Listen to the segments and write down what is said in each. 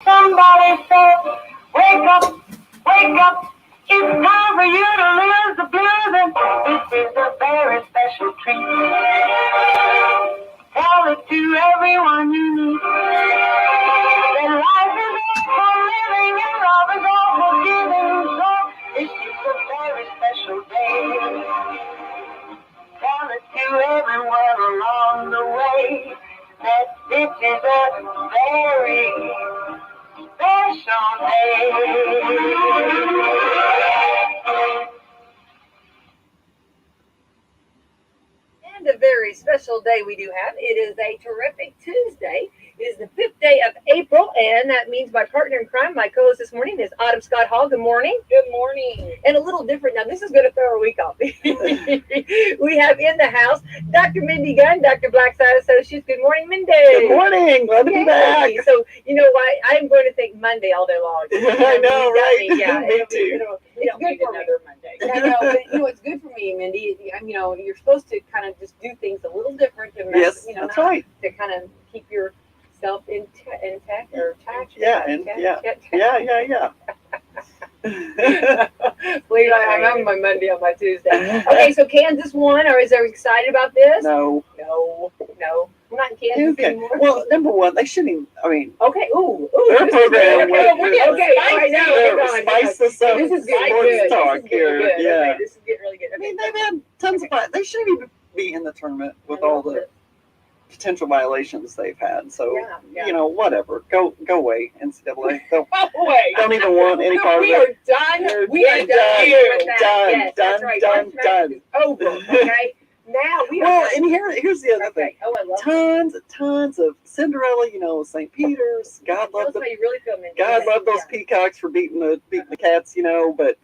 Somebody said, wake up, wake up. It's time for you to lose the blues, and this is a very special treat. Tell it to everyone you meet. That life is in for living and love is all for giving. So this is a very special day. Tell it to everyone along the way that this is a very special day. And a very special day we do have. It is a terrific Tuesday. It is the 5th day of April, and that means my partner in crime, my co-host this morning, is Autumn Scott Hall. Good morning. Good morning. And a little different now. This is going to throw a week off. We have in the house Dr. Mindy Gunn, Dr. Blackside Associates. Good morning, Mindy. Good morning. Glad to be back. So, you know what? I'm going to think Monday all day long. I know, right? Yeah, Me too. It's good for another Monday. I know, but you know, it's good for me, Mindy. You know, you're supposed to kind of just do things a little different to Yes, you know, that's not right. to kind of keep yourself intact or tact. Yeah, yeah. Believe I'm on my Monday on my Tuesday. Okay, so Kansas won, or is they excited about this? No. No. We're not in Kansas Okay. anymore. Well, number one, they shouldn't even, I mean, Okay. Ooh. their This is program good. with Okay. Okay. All right. Now we're their going. spice this up. This is getting sports good. talk This is getting here. good. Yeah. Okay, this is getting really good. I mean, they've had tons of fun. They shouldn't even be in the tournament with all the potential violations they've had. So, Yeah. you know, whatever. Go away, NCAA. Wait. Don't even want any part of We it. are done. We are Done. done with that. Done. Yes, that's Done. right. Done. March Madness Done. is over. Okay. Now we are. Well, done. and here's the other thing. Okay. Oh, I love it. Tons of Cinderella, you know, St. Peter's. God Tell love us how you really feel, Mindy. God love those Yeah. peacocks for beating the cats, you know. But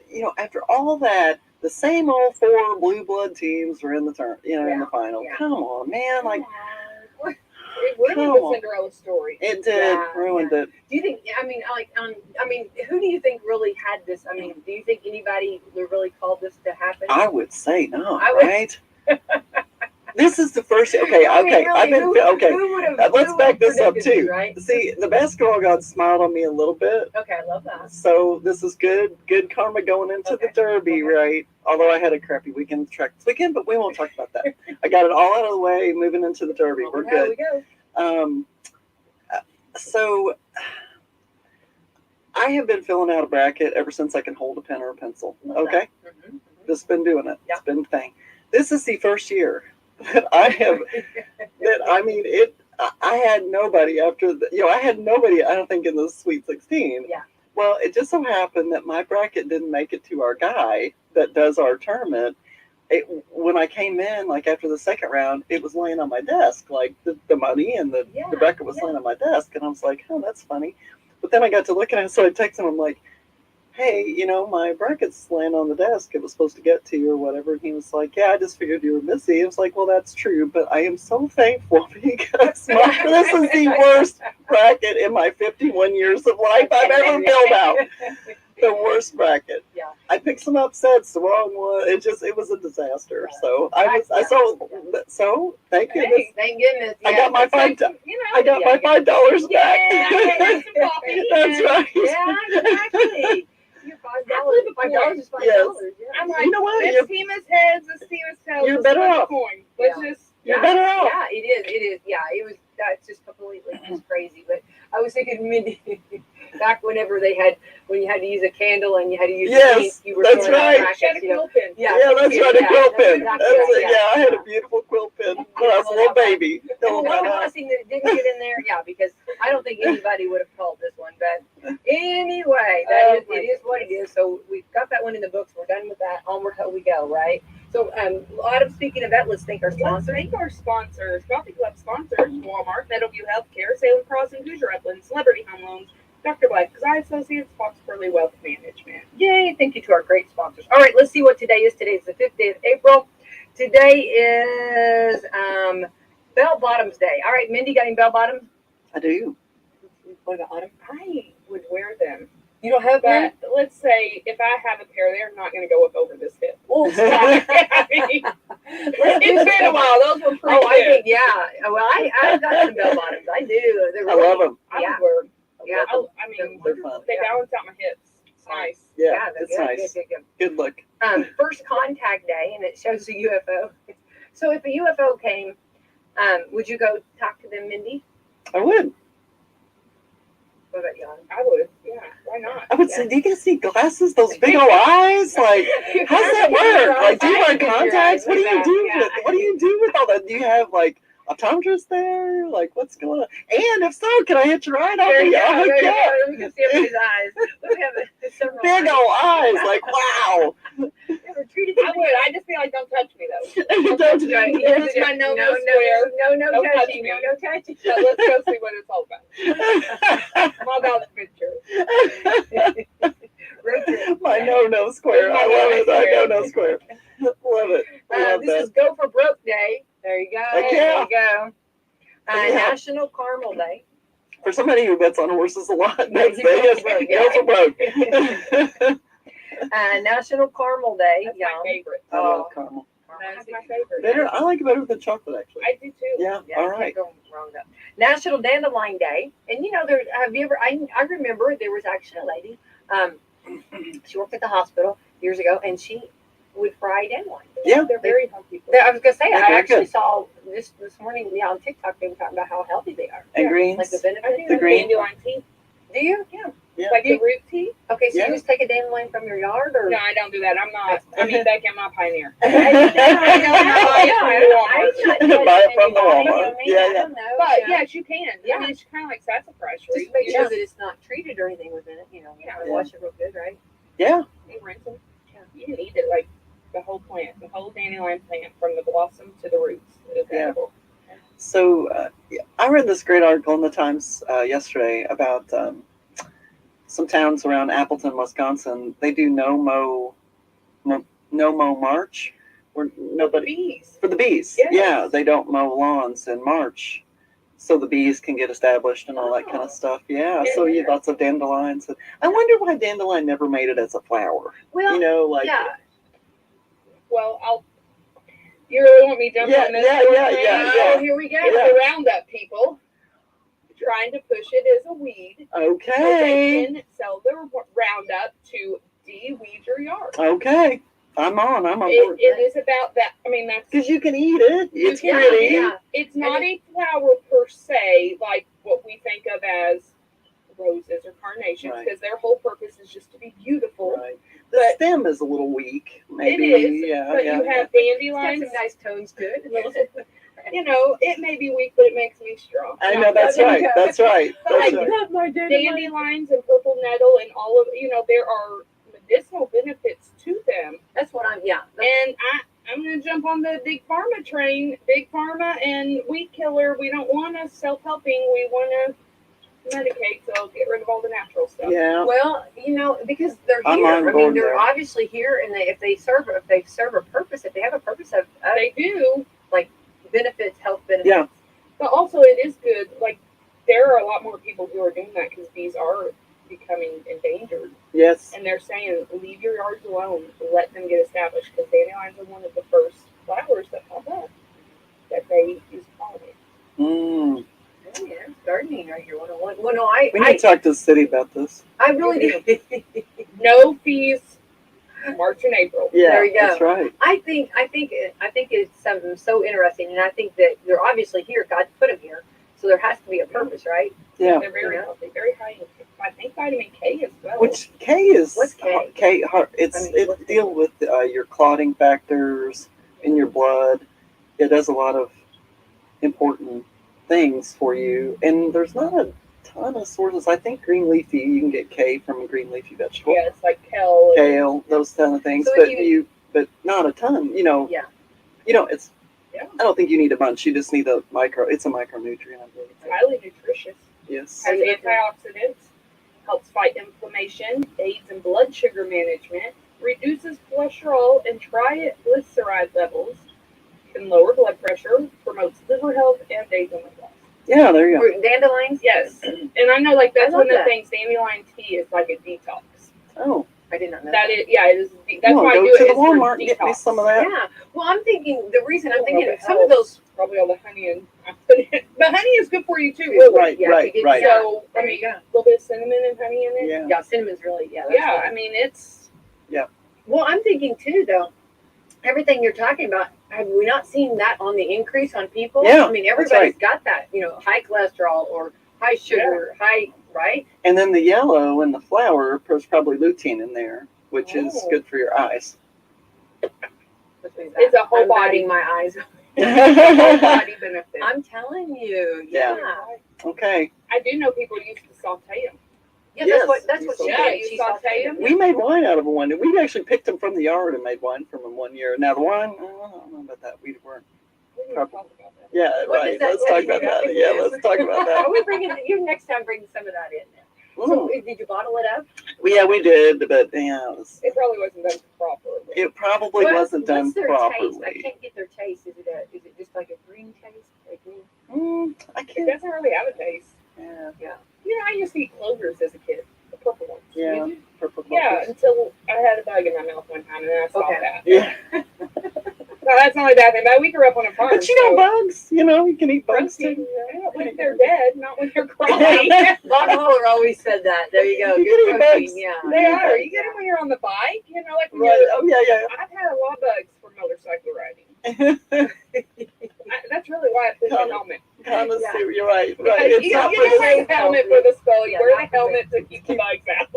you know, after all that, the same old four blue blood teams are in the in the final. Yeah. Come on, man! Like, It ruined Come the on. Cinderella story. it did Yeah, ruined it. Do you think? I mean, who do you think really had this? I mean, do you think anybody really called this to happen? I would say no, I would- right? This is the first. Okay. I mean, really, I've been okay. Who would've- Let's who back would've this up predicted too. this, right? See, the basketball gods smiled on me a little bit. Okay, I love that. So this is good karma going into the Derby, right? Although I had a crappy weekend track this weekend, but we won't talk about that. I got it all out of the way, moving into the Derby. We're There we good. go. So I have been filling out a bracket ever since I can hold a pen or a pencil. Okay, Mhm. just been doing it. Yeah. It's been the thing. This is the first year that I have. That I mean it. I had nobody after the, you know, I had nobody. I don't think in the Sweet 16. Yeah. Well, it just so happened that my bracket didn't make it to our guy that does our tournament. When I came in, like after the second round, it was laying on my desk, like the money and the bracket was laying on my desk, and I was like, oh, that's funny. But then I got to looking at it, so I texted him, I'm like, hey, you know, my bracket's laying on the desk. It was supposed to get to you or whatever. And he was like, yeah, I just figured you were busy. I was like, well, that's true, but I am so thankful because this is the worst bracket in my 51 years of life I've ever filled out. The worst bracket. Yeah. I picked some upsets, the wrong one. It was a disaster. So so thank Hey, goodness. thank goodness. I got my $5. You know, I got my $5 back. Yeah, That's right. Yeah, exactly. Your $5 is $5. Yes. Yeah. I'm like, You know what? this team is heads, this team is tails. You're this better is a off. coin. Let's just You're better off. Yeah, it is. It is. Yeah, it was. That's just completely just crazy. But I was thinking, Mindy, back when you had to use a candle and you had to use Yes, ink, you were that's throwing out right. brackets, Shed a you know. quill pen. Yeah, That's right, a quilt pen. exactly That's right, it. Yeah, I had a beautiful quilt pen when I was a little baby. And Filling what that a out. blessing that it didn't get in there. Yeah, because I don't think anybody would have called this one. But anyway, it is what it is. So we've got that one in the books. We're done with that. Onward we go, right? So, Autumn, speaking of that, let's thank our Let's sponsors. thank our sponsors. Coffee Club sponsors: Walmart, Meadowview Healthcare, Salem Crossing, Hoosier Upland, Celebrity Home Loans, Dr. Black, Eye Associates, Fox Burley Wealth Management. Yay, thank you to our great sponsors. All right, let's see what today is. Today is the 5th day of April. Today is Bell Bottoms Day. All right, Mindy, got any bell bottoms? I do. What about Autumn? I would wear them. You don't have one? But let's say if I have a pair, they're not going to go up over this hip. Oh, I mean, it's been a while. Those were pretty oh, I good. think, yeah. Well, I've got some bell bottoms. I do. They're I love them. I Yeah. would wear them. Yeah. I mean, They're fun. they balance out my hips. It's nice. Yeah, they're it's good, nice. good. Good look. First contact day, and it shows a UFO. So if a UFO came, would you go talk to them, Mindy? I would. What about Jan? I would. Yeah. Why not? I would say, do you guys see glasses? Those big old eyes? Like, how's that work? Like, do you wear contacts? What do you do with? What do you do with all that? Do you have like optometrists there? Like, what's going on? And if so, can I hitch a ride? There you go. I'll hook you up. Let me just see everybody's eyes. Let me have several Big old eyes. Like, wow. Never treated I would. I'd just be like, don't touch me though. Don't you? Here's my no square. No Don't touch touching. me. No touching. So let's go see what it's all about. I'm all about adventure. My no square. I love it. I no square. Love it. I love This that. is Go for Broke Day. There you go. Heck There yeah. you go. Yeah. National Caramel Day. For somebody who bets on horses a lot, that's he goes broke, Go for broke. National Caramel Day. That's Yum. my favorite. I love caramel. That's my favorite. Better. I like it better than chocolate, actually. I do too. Yeah. Yeah, All can't right. go wrong with that. National Dandelion Day, and you know, have you ever? I remember there was actually a lady. She worked at the hospital years ago, and she would fry dandelions. Yeah. They're very healthy. I was gonna say, They're I very actually good. saw this morning on TikTok. They were talking about how healthy they are. And Yeah, greens. Like the I benefits. do The the green. dandelion tea. Do you? Yeah. Yeah. Like the root tea? Okay, so Yeah. you just take a dandelion from your yard, or No, I don't do that. I'm not. I mean, Becky, I'm not Pioneer. I Buy it from the Walmart. Yeah, yeah. But yes, you can. Yeah. I mean, it's kind of like sassafras, right? Just make You sure know, that it's not treated or anything within it. You know, Yeah. wash it real good, right? Yeah. you rinse them. You can eat it like the whole plant, the whole dandelion plant, from the blossom to the roots. It's Yeah. edible. So I read this great article in the Times yesterday about some towns around Appleton, Wisconsin. They do no mow March, where nobody Bees. for the bees. Yes. Yeah, they don't mow lawns in March, so the bees can get established and all that kind Oh. of stuff. Yeah, Yeah. so you lots of dandelions. I wonder why dandelion never made it as a flower. Well, You know, like yeah. Well, you really want me to jump Yeah, on this? yeah, one yeah, thing? yeah, Oh, here we go. It's Yeah. the Roundup people trying to push it as a weed. So they okay, can sell the Roundup to de-weed your yard. okay, I'm on It board. is about that. I mean, that's Because you can eat it. It's can pretty. eat it. Yeah. It's not a flower per se, like what we think of as roses or carnations, Right. because their whole purpose is just to be beautiful. Right. The But- stem is a little weak. Maybe. It is, Yeah. but yeah. you have It's got dandelions. some nice tones to it. You know, it may be weak, but it makes me strong. I know that's There you right. go. That's right. But That's like, right. Love my dandelion. Dandelions and purple nettle and all of, there are medicinal benefits to them. That's what I'm. Yeah. And I'm going to jump on the big pharma train. Big pharma and weed killer. We don't want us self-helping. We want to medicate, so get rid of all the natural stuff. Yeah. Well, because they're I'm here. on I mean, board they're there. obviously here, and if they serve a purpose, if they have a purpose of They do, benefits, health benefits. Yeah. but also it is good. Like, there are a lot more people who are doing that because bees are becoming endangered. Yes. And they're saying, leave your yards alone. Let them get established. Because dandelions are one of the first flowers that pop up that they use pollinate. Mm. Oh, yeah, gardening right here. 101. Well, no, We need to talk to the city about this. I really do. No fees, March and April. Yeah. There you go. That's right. I think it's something so interesting, and I think that they're obviously here. God put them here, so there has to be a purpose, right? Yeah. They're very healthy, very high in, I think, vitamin K as well. Which K is? What's K? It's I mean, it what's K? deal with your clotting factors in your blood. It does a lot of important things for you, and there's not a ton of sources. I think green leafy, you can get K from a green leafy vegetable, yeah, it's like kale. and- kale, those kind of things. So But if but not a ton. Yeah. It's. Yeah. I don't think you need a bunch. You just need a micro. It's a micronutrient, I believe. It's highly nutritious. Yes. Has antioxidants, helps fight inflammation, aids in blood sugar management, reduces cholesterol and triglyceride levels, can lower blood pressure, promotes liver health, and aids in weight loss. Yeah, there you go. For dandelions? Yes, and I know like that's I love one of the that. things. Dandelion tea is like a detox. Oh, I did not know That is, yeah, it is. That's well, why I go do to it. the Is for Walmart and get me detox. some of that. Yeah. Well, I'm thinking the reason I'm I don't thinking know of if it some of helps. those. Probably all the honey and I put it. But honey is good for you too, really. Right, Yeah, right, you did- right. yeah. So I There mean, you a go. little bit of cinnamon and honey in it. Yeah. Yeah, cinnamon's really that's Yeah, really- I mean it's. Well, I'm thinking too, though. Everything you're talking about, have we not seen that on the increase on people? Yeah, I mean, that's everybody's right. got that. High cholesterol or high sugar, high right. And then the yellow and the flower, there's probably lutein in there, which is Oh. good for your eyes. Which means It's a whole I'm body. batting my eyes. Whole body benefit. I'm telling you, Yeah. yeah. Okay. I do know people used to saute them. Yeah, Yes, that's what she yeah, did. you She saute sauteed them. them. We made wine out of one. We actually picked them from the yard and made wine from them one year. Now the wine, I don't know about that. We weren't. We didn't talk about that. Yeah, What right. is that? Let's What talk do you about got? that. Yeah, let's talk about that. Are we bringing you next time? Bring some of that in. So, did you bottle it up? Yeah, we did, but yeah, It probably wasn't done properly. it probably wasn't done What's their properly. taste? I can't get their taste. Is it just like a green taste? Like green? I It can't. doesn't really have a taste. Yeah, You know, I used to eat clovers as a kid, the purple ones. yeah. Did you? Purple Yeah, clovers. until I had a bug in my mouth one time, and then I stopped Okay. that. Yeah. No, that's not a bad thing. But we grew up on a farm. But you know, bugs. You know, you can eat bugs protein, too. yeah, when they're dead, not when they're crawling. Bob Holler always said that. There you go. You Good can eat protein. bugs. Yeah. They are. You get them when you're on the bike. You know, like when Right. you're. Oh yeah, I've had a lot of bugs for motorcycle riding. yeah. That's really why I put the Come- helmet. Connoisseur, Yeah. you're right. Because Right. It's you not don't for wear the helmet for the skull. You Yeah, wear not the for helmet to keep the bugs out.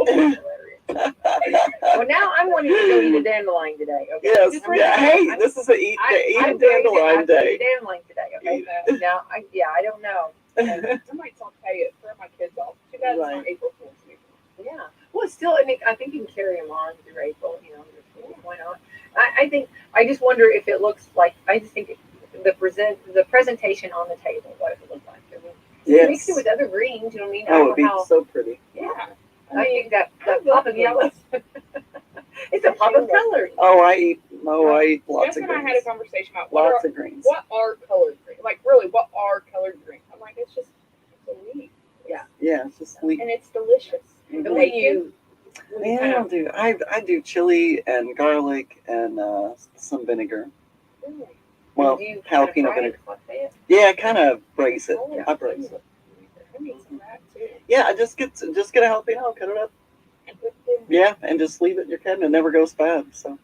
Well, now I'm wanting to go eat a dandelion today. Okay. Yes. Just right Yeah. now. Hey, I'm- this is a eat a I'm going to dandelion have to day. eat a dandelion today. Okay. Eat Now, I don't know. I might saute it, throw my kids off. Too bad it's Right. not April Fool's week. Yeah. Well, it's still, I think you can carry them on through April. Why not? I just wonder if it looks like. I just think the presentation on the table. What if it looks like? I mean, you mix it Yes. with other greens. You know what I mean? I Oh, don't it'd be know how. so pretty. Yeah. I think that I pop love of yellow. It's a pop of color. Oh, I eat lots Jess of and I had a greens. conversation about Lots of greens. what are colored greens? Like really, what are colored greens? I'm like, it's a leaf. Yeah. Yeah, it's just sweet. And it's delicious. And Mhm. when you Yeah, kind I'll of, do. I do chili and garlic and some vinegar. Really. Well, do you kind of jalapeno fry it, vinegar. saute it? Yeah, kind of braise it. Oh, I braise it. I need some of that too. Yeah, I just get a jalapeno, cut it up. And put it in. Yeah, and just leave it in your cabinet. It never goes bad. So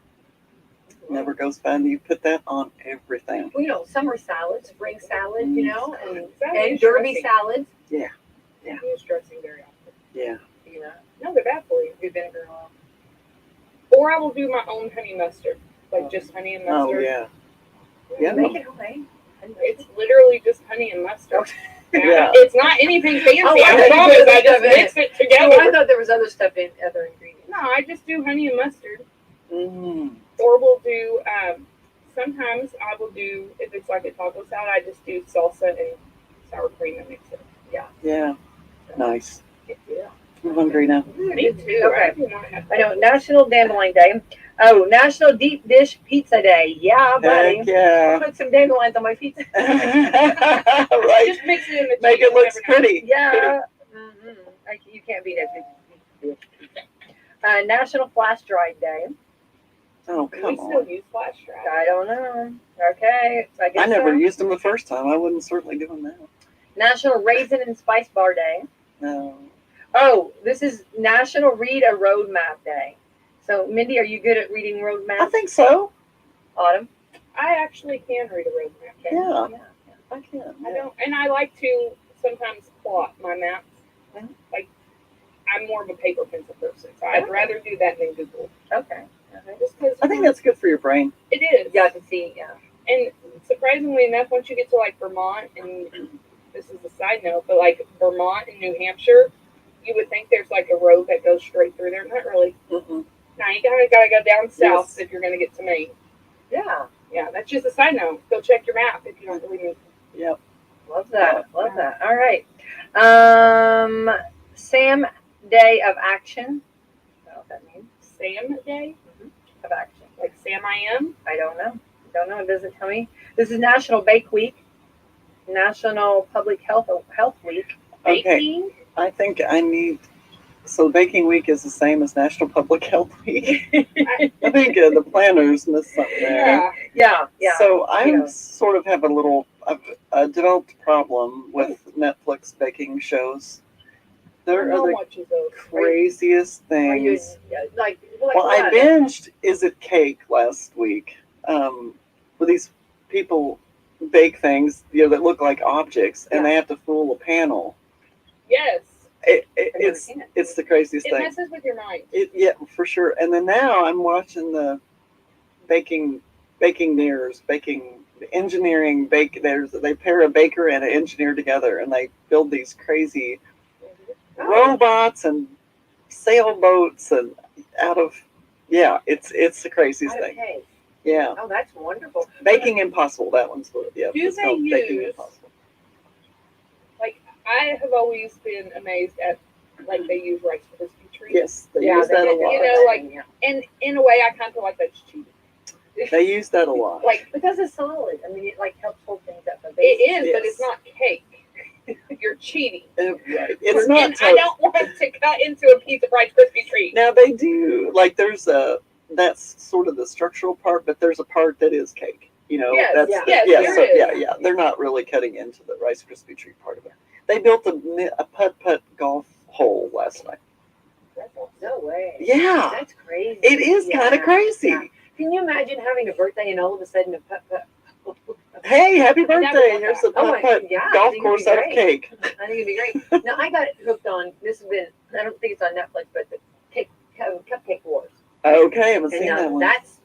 never goes bad. You put that on everything. Well, summer salads, spring salad, and Salad is derby dressing. salads. I use dressing very often. Yeah. No, they're bad for you. Good vinegar and oil. Or I will do my own honey mustard, like just honey and Oh mustard. yeah. Yeah. Make it homemade. It's literally just honey and mustard. Yeah. It's not anything fancy. Oh, I I promise. thought I just you mix it Oh, I together. thought there was other stuff in other ingredients. No, I just do honey and mustard. Mm. Or we'll do, sometimes I will do, if it's like a taco salad, I just do salsa and sour cream and mix it. Yeah. Nice. Yeah. I'm hungry now. Me too. Okay. I do not have I know. National Dandelion Day. Oh, National Deep Dish Pizza Day. Yeah, buddy. Heck yeah. Put some dandelions on my pizza. Right. Just mix it in the Make cheese, it look never know. pretty. Yeah. You can't beat it. National Flash Drive Day. Oh, Do we come still on. use flash drive? I don't know. Okay. So I guess I never so. used them the first time. I wouldn't certainly do them now. National Raisin and Spice Bar Day. No. Oh, this is National Read a Roadmap Day. So, Mindy, are you good at reading road I maps? think so. Autumn? I actually can read a roadmap. Yeah. Yeah. I can. I don't, and I like to sometimes plot my maps. Mhm. Like, I'm more of a paper pencil person, so I'd Okay. rather do that than Google. Okay. Just because I think that's good for your brain. it is. Yeah, I can see. Yeah. And surprisingly enough, once you get to like Vermont, and this is a side note, but like Vermont and New Hampshire, you would think there's like a road that goes straight through there. Not really. Mm-mm. Now you gotta go down south Yes. if you're gonna get to Maine. Yeah. Yeah, that's just a side note. Go check your map if you don't believe me. Yep. Love that. Love that. All right. Sam Day of Action. I don't know what that means. Sam Day, Of action. like Sam I am. I don't know. Don't know. It doesn't tell me. This is National Bake Week. National Public Health Week. Okay, Baking. I think I need. So Baking Week is the same as National Public Health Week. I think the planners missed something there. Yeah. Yeah. So I Yeah. sort of have a developed problem with Netflix baking shows. There No are the watches those. craziest Are you things. like Well, I what? binged Is It Cake last week, where these people bake things, that look like objects, and Yeah. they have to fool a panel. Yes. I've never It's seen it. it's the craziest It thing. messes with your mind. Yeah, for sure. And then now I'm watching the baking mirrors, engineering bake. They pair a baker and an engineer together, and they build these crazy Oh. robots and sailboats and out of it's the craziest Out of thing. cake. Yeah, Oh, that's wonderful. Baking Impossible. That one's what. Yeah, Do it's they called Baking use- Impossible. Like, I have always been amazed at, like, they use Rice Krispie treats. Yes, they Yeah, use they that a did. lot. You know, like- Yeah. And in a way, I kind of feel like that's cheating. They use that a lot. Like, Because it's solid. I mean, it like helps hold things up a bit. it is, but Yes. it's not cake. You're cheating. Right. It's not. And I don't want to cut into a piece of Rice Krispie treat. Now they do like that's sort of the structural part, but there's a part that is cake. Yes, that's yes, there so, is. yeah. They're not really cutting into the Rice Krispie treat part of it. They built a putt golf hole last night. No way. Yeah, That's crazy. it is kind of crazy. Yeah. Can you imagine having a birthday and all of a sudden a putt? Hey, happy I never birthday! want Here's that. a Oh my- putt yeah, I golf think it'd course be out of great. cake. I think it'd be great. Now I got hooked on. This has been. I don't think it's on Netflix, but the Cupcake Wars. Okay, I haven't And seen now that one. that's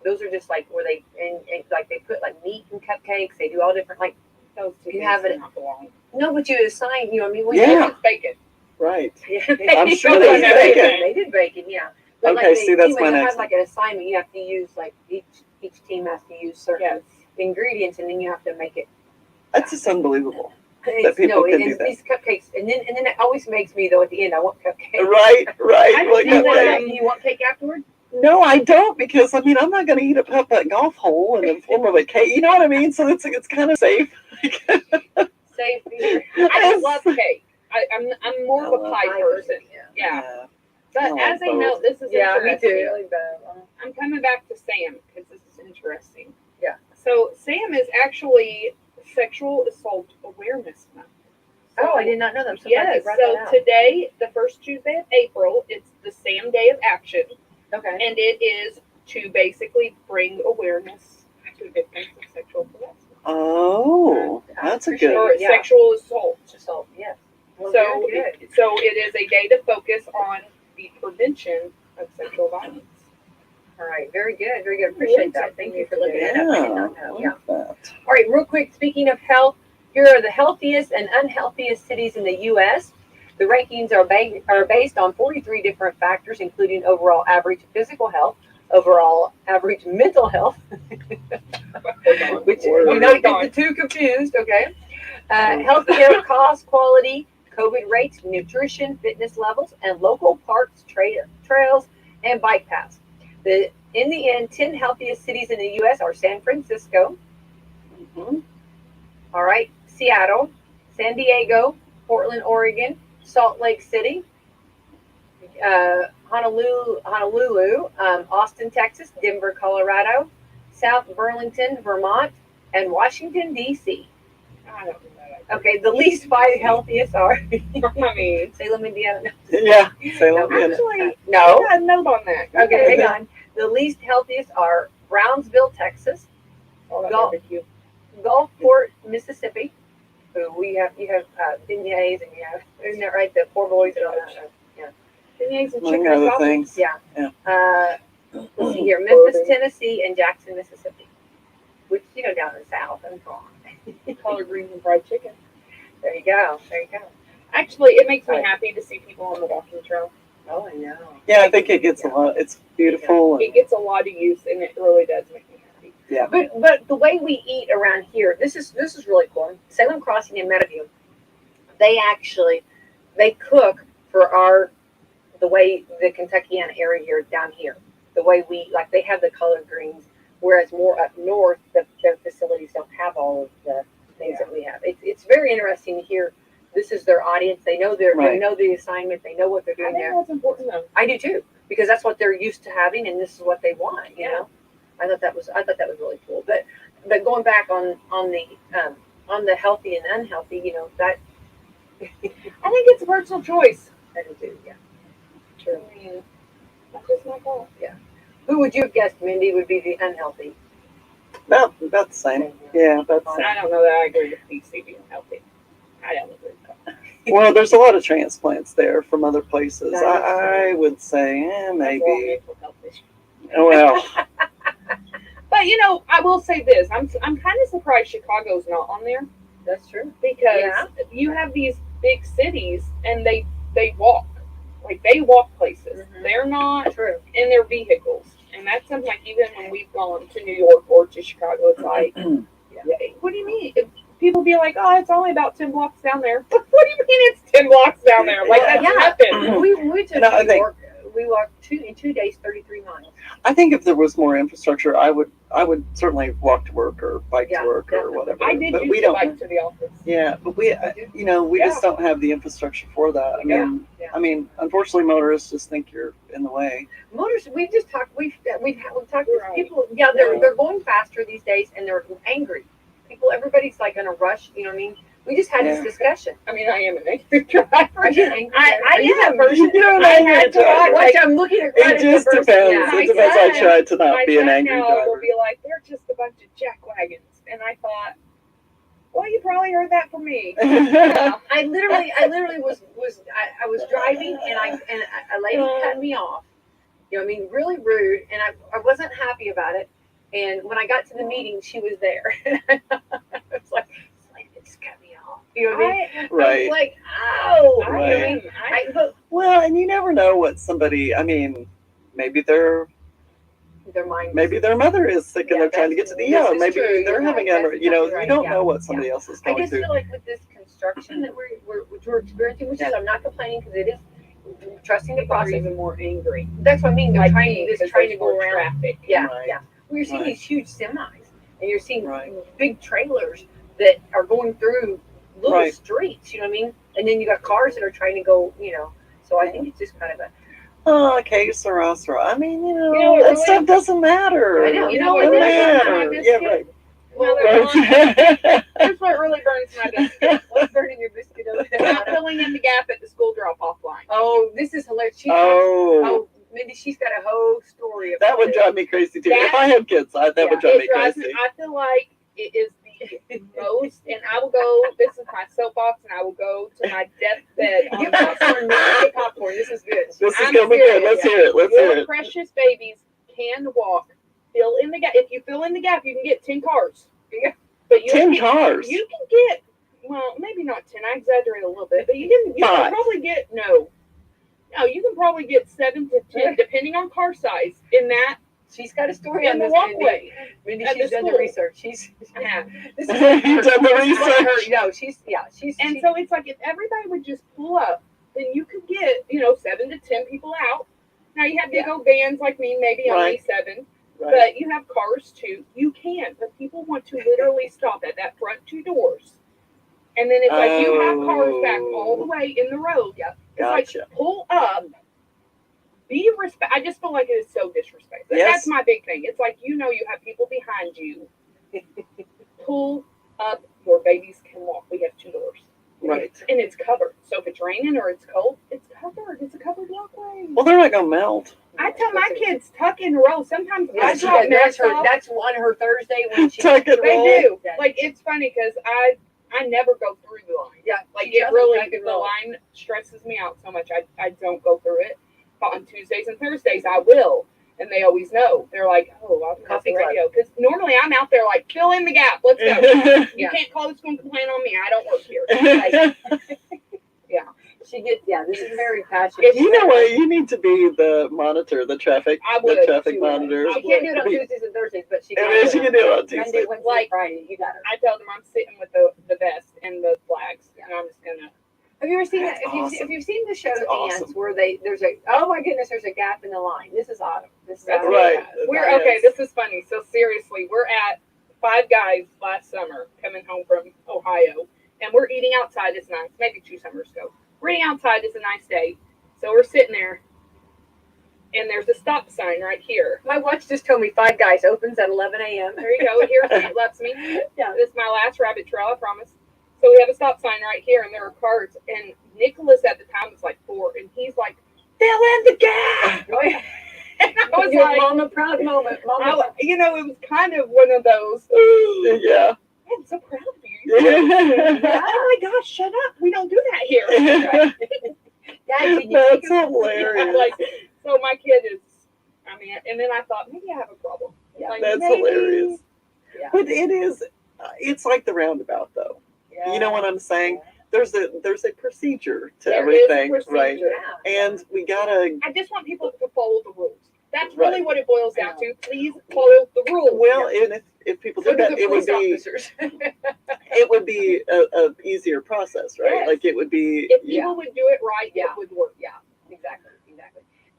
those are just like where they and like they put like meat and cupcakes. They do all different like Those two You things have do it- not belong. no, but you assign. I mean, when Yeah. It's bacon. Right. Yeah, I'm sure they they did did bacon. They did bacon, yeah. But Okay, see, that's you my have next like an assignment. You have to use like each team has to use certain Yes. ingredients, and then you have to make it. That's just unbelievable. It's, people can do it's that. these cupcakes, and then it always makes me though at the end. I want cupcakes. Right. I Like, think that- You want cake afterward? no, I don't, because I mean I'm not going to eat a putt golf hole in the form of a cake. You know what I mean? So it's kind of safe. Safe here. I love cake. I'm more of a I love pie person. Yeah. Yeah. I But like as a both. note, this is Yeah, me interesting. too. I'm coming back to Sam because this is interesting. Yeah. So Sam is actually Sexual Assault Awareness Month. Oh, I did not know that. I'm so glad Yes. you brought So that out. today, the first Tuesday of April, it's the Sam Day of Action, Okay. and it is to basically bring awareness to victims of sexual harassment Oh, that's a Appreciate good. or Yeah. sexual assault. So yeah. Well, So, very good. so it is a day to focus on the prevention of sexual violence. All right. Very good. Very good. Appreciate that. Thank you for looking Yeah, that up. I did I not know. like Yeah. that. All right, real quick, speaking of health, here are the healthiest and unhealthiest cities in the U.S. The rankings are based on 43 different factors, including overall average physical health, overall average mental health, which do not get the two confused, okay? Healthcare cost, quality, COVID rates, nutrition, fitness levels, and local parks, trails, and bike paths. In the end, 10 healthiest cities in the U.S. are San Francisco, Mhm. all right, Seattle, San Diego, Portland, Oregon, Salt Lake City, Honolulu, Austin, Texas, Denver, Colorado, South Burlington, Vermont, and Washington, D.C. I don't know that. Okay, the least 5 healthiest are I mean, Salem, Indiana. Yeah. Salem, No, Indiana. actually, No. I got a note on that. Okay, hang on. The least healthiest are Brownsville, Texas, All that Golf. barbecue. Gulfport, Mississippi. So you have beignets and you have, isn't that right? The poor boys and all that. Beignets and Among chicken other and things. Yeah. Yeah. Let's see here, Memphis, Tennessee, and Jackson, Mississippi. Which down in the south. And come on. collard greens and fried chicken. There you go. There you go. Actually, it makes me Right. happy to see people on the walking trail. Oh, I know. Yeah, I think it gets a lot. It's beautiful. It And, gets a lot of use, and it really does make me happy. yeah. But the way we eat around here, this is really cool. Salem Crossing in Meadowview, they cook for the way the Kentuckiana area here down here. The way they have the collard greens, whereas more up north the facilities don't have all of things that we have. It's very interesting to hear. This is their audience. They know they know the assignment. They know what they're I doing think there. that's important though. I do too, because that's what they're used to having, and this is what they want. You know, I thought that was really cool. But going back on the healthy and unhealthy, you know, that I think it's a personal choice. I do too. Yeah, I true. mean, that's just my call. Who would you have guessed, Mindy, would be the unhealthy? About the same. Yeah, about the I same. don't know that I agree with DC being healthy. I don't agree with that. Well, there's a lot of transplants there from other places. That is I would say, That's all maybe. mental health issue. Well, But you know, I will say this: I'm kind of surprised Chicago's not on there That's true. because Yeah. you have these big cities and they walk, like they walk places. Mhm. They're not True. in their vehicles, and that's something like even when we've gone to New York or to Chicago, it's like, what do you mean? If people be like, oh, it's only about 10 blocks down there. What do you mean it's 10 blocks down there? Like that's Yeah. nothing. We went to No, I New think- York. We walked in 2 days, 33 miles. I think if there was more infrastructure, I would certainly walk to work or bike Yeah, to work or definitely. whatever. I did but use we the don't. bike to the office. Yeah, but we just don't have the infrastructure for that. Yeah. I mean, unfortunately, motorists just think you're in the way. Motors. We've just talked. We've talked to Right. people. Yeah, they're going faster these days, and they're angry. Everybody's like in a rush. You know what I mean? We just had this Yeah. discussion. I mean, I am an angry driver. Are you angry? I Are you that am. person? You're an I angry had to driver. watch. I'm looking at It just the person. depends. Yeah. My It depends. I son- try to not My be an son angry now will driver. be like, they're just a bunch of jack wagons, and I thought, well, you probably heard that from me. Yeah. I literally was I was driving and a lady cut me off. You know what I mean? Really rude, and I wasn't happy about it. And when I got to the meeting, she was there. I was like, this lady just cut me off. You know what I mean? I was Right. like, oh, I, Right. you know what I mean? But Well, and you never know what somebody. I mean, maybe their mother is sick and Yeah, they're trying to get that's- to the this ER. is Maybe true. they're You're having right. a. That's You know, exactly you don't right. know what somebody else is I going just through. feel like with this construction that we're experiencing, which is I'm not complaining because it is trusting the people are process. even more angry. That's what I mean. They're Like trying me, to because trying to there's go more around. traffic. Yeah, Right. yeah. Well, you're seeing Right. these huge semis, and you're seeing Right. big trailers that are going through little Right. streets. You know what I mean? And then you got cars that are trying to go. You know, so I think it's just kind of a. Oh, okay, Sarah. I mean, You know, that it really- stuff doesn't matter. I know. You know It what really doesn't burns my matter. biscuit? Yeah, right. Well, Right. here's what really burns my biscuit. What's burning your biscuit over Not there? filling in the gap at the school drop-off line. Oh, this is hilarious. Oh, Mindy, she's got a whole story about that would this. drive me crazy too. That- If I had kids, that would drive me It drives crazy. me. I feel like it is the most, and I will go. This is my soapbox, and I will go to my deathbed on Get this. popcorn, Mindy, get popcorn. This is good. This is I'm gonna be good. serious. Let's hear it. Let's hear Your it. precious babies can walk. Fill in the gap. If you fill in the gap, you can get 10 cars. But you 10 can, cars. You can get, well, maybe not 10. I exaggerate a little bit, but you can 5. probably get no. You can probably get 7 to 10, depending on car size. In that, She's got a story on in the this, walkway. Mindy, at she's the done the school. research. She's Yeah. this You've done the research. No, she's And so it's like if everybody would just pull up, then you could get 7 to 10 people out. Now you have big old vans like me, maybe only Right. 7. Right. But you have cars too. You can, but people want to literally stop at that front 2 doors. And then it's like you have cars back all the way in the road. Yep. It's like Gotcha. pull up, be respect. I just feel like it is so disrespectful. Yes. That's my big thing. It's like you have people behind you. Pull up, your babies can walk. We have 2 doors. Right. And it's covered. So if it's raining or it's cold, it's covered. It's a covered walkway. Well, they're not gonna melt. I tell my kids tuck and roll. Sometimes Yeah, I she drop does. mess off. That's on her Thursday when she Tuck and They roll. do. Yeah. Like it's funny because I never go through the line. Yeah, Like she it doesn't really tuck and the roll. line stresses me out so much. I don't go through it. But on Tuesdays and Thursdays I will, and they always know. They're like, oh, I'll cut Coffee the club. radio because normally I'm out there like fill in the gap. Let's go. You can't call this one complain on me. I don't work here. Like, She gets this is very passionate. It's- You know what? You need to be the monitor, the traffic I would, traffic too. monitor. She can't do it on Tuesdays and Thursdays, but she And can. then she can do it on Monday, Tuesday. Wednesday, Like- Friday. You got her. I tell them I'm sitting with the vest and the flags, and I'm just gonna. Have you ever seen That's that? awesome. If you've seen the show That's Ants, awesome. where there's a gap in the line. This is autumn. This is That's autumn. right. We're Yes. okay. This is funny. So seriously, we're at 5 guys last summer coming home from Ohio, and we're eating outside. It's nice, maybe 2 summers ago. We're eating outside. It's a nice day, so we're sitting there, and there's a stop sign right here. My watch just told me Five Guys opens at 11 a.m. There you go. Here's it lets me. Yeah. This is my last rabbit trail, I promise. So we have a stop sign right here, and there are cars. And Nicholas at the time was like 4, and he's like, "Fill in the gap." And I was Your like, mama proud moment. Mama. it was kind of one of those. Yeah. I'm so proud of you. Oh my gosh, shut up. We don't do that here. Dad, can you That's take hilarious. Like, so my kid is, and then I thought, maybe I have a problem. Yeah. Like, That's maybe- hilarious. Yeah. But it is, it's like the roundabout though. Yeah. You know what I'm saying? There's a procedure to There is a everything, right? procedure. Yeah. And we gotta, I just want people to follow the rules. That's Right. really what it boils down to. Please follow the rules. well, and if people So did do that, the it would police be, officers. it would be a easier process, right? Yes. Like it would be, If people would do it right, Yeah. it would work. Exactly.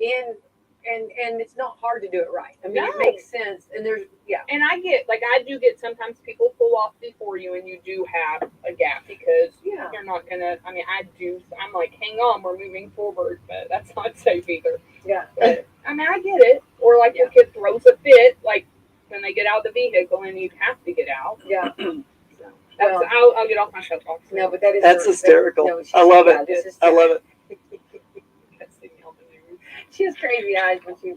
And it's not hard to do it right. I mean, No. it makes sense. And there's And I do get sometimes people pull off before you, and you do have a gap because Yeah. you're not gonna. I'm like, hang on, we're moving forward, but that's not safe either. yeah. But I get it. Or like your kid throws a fit, like when they get out of the vehicle and you have to get out. Yeah. That's, Well, I'll get off my soapbox. no, but that is That's hysterical. No, she's- I love yeah, it. this is- I love it. That's the news. She has crazy eyes when she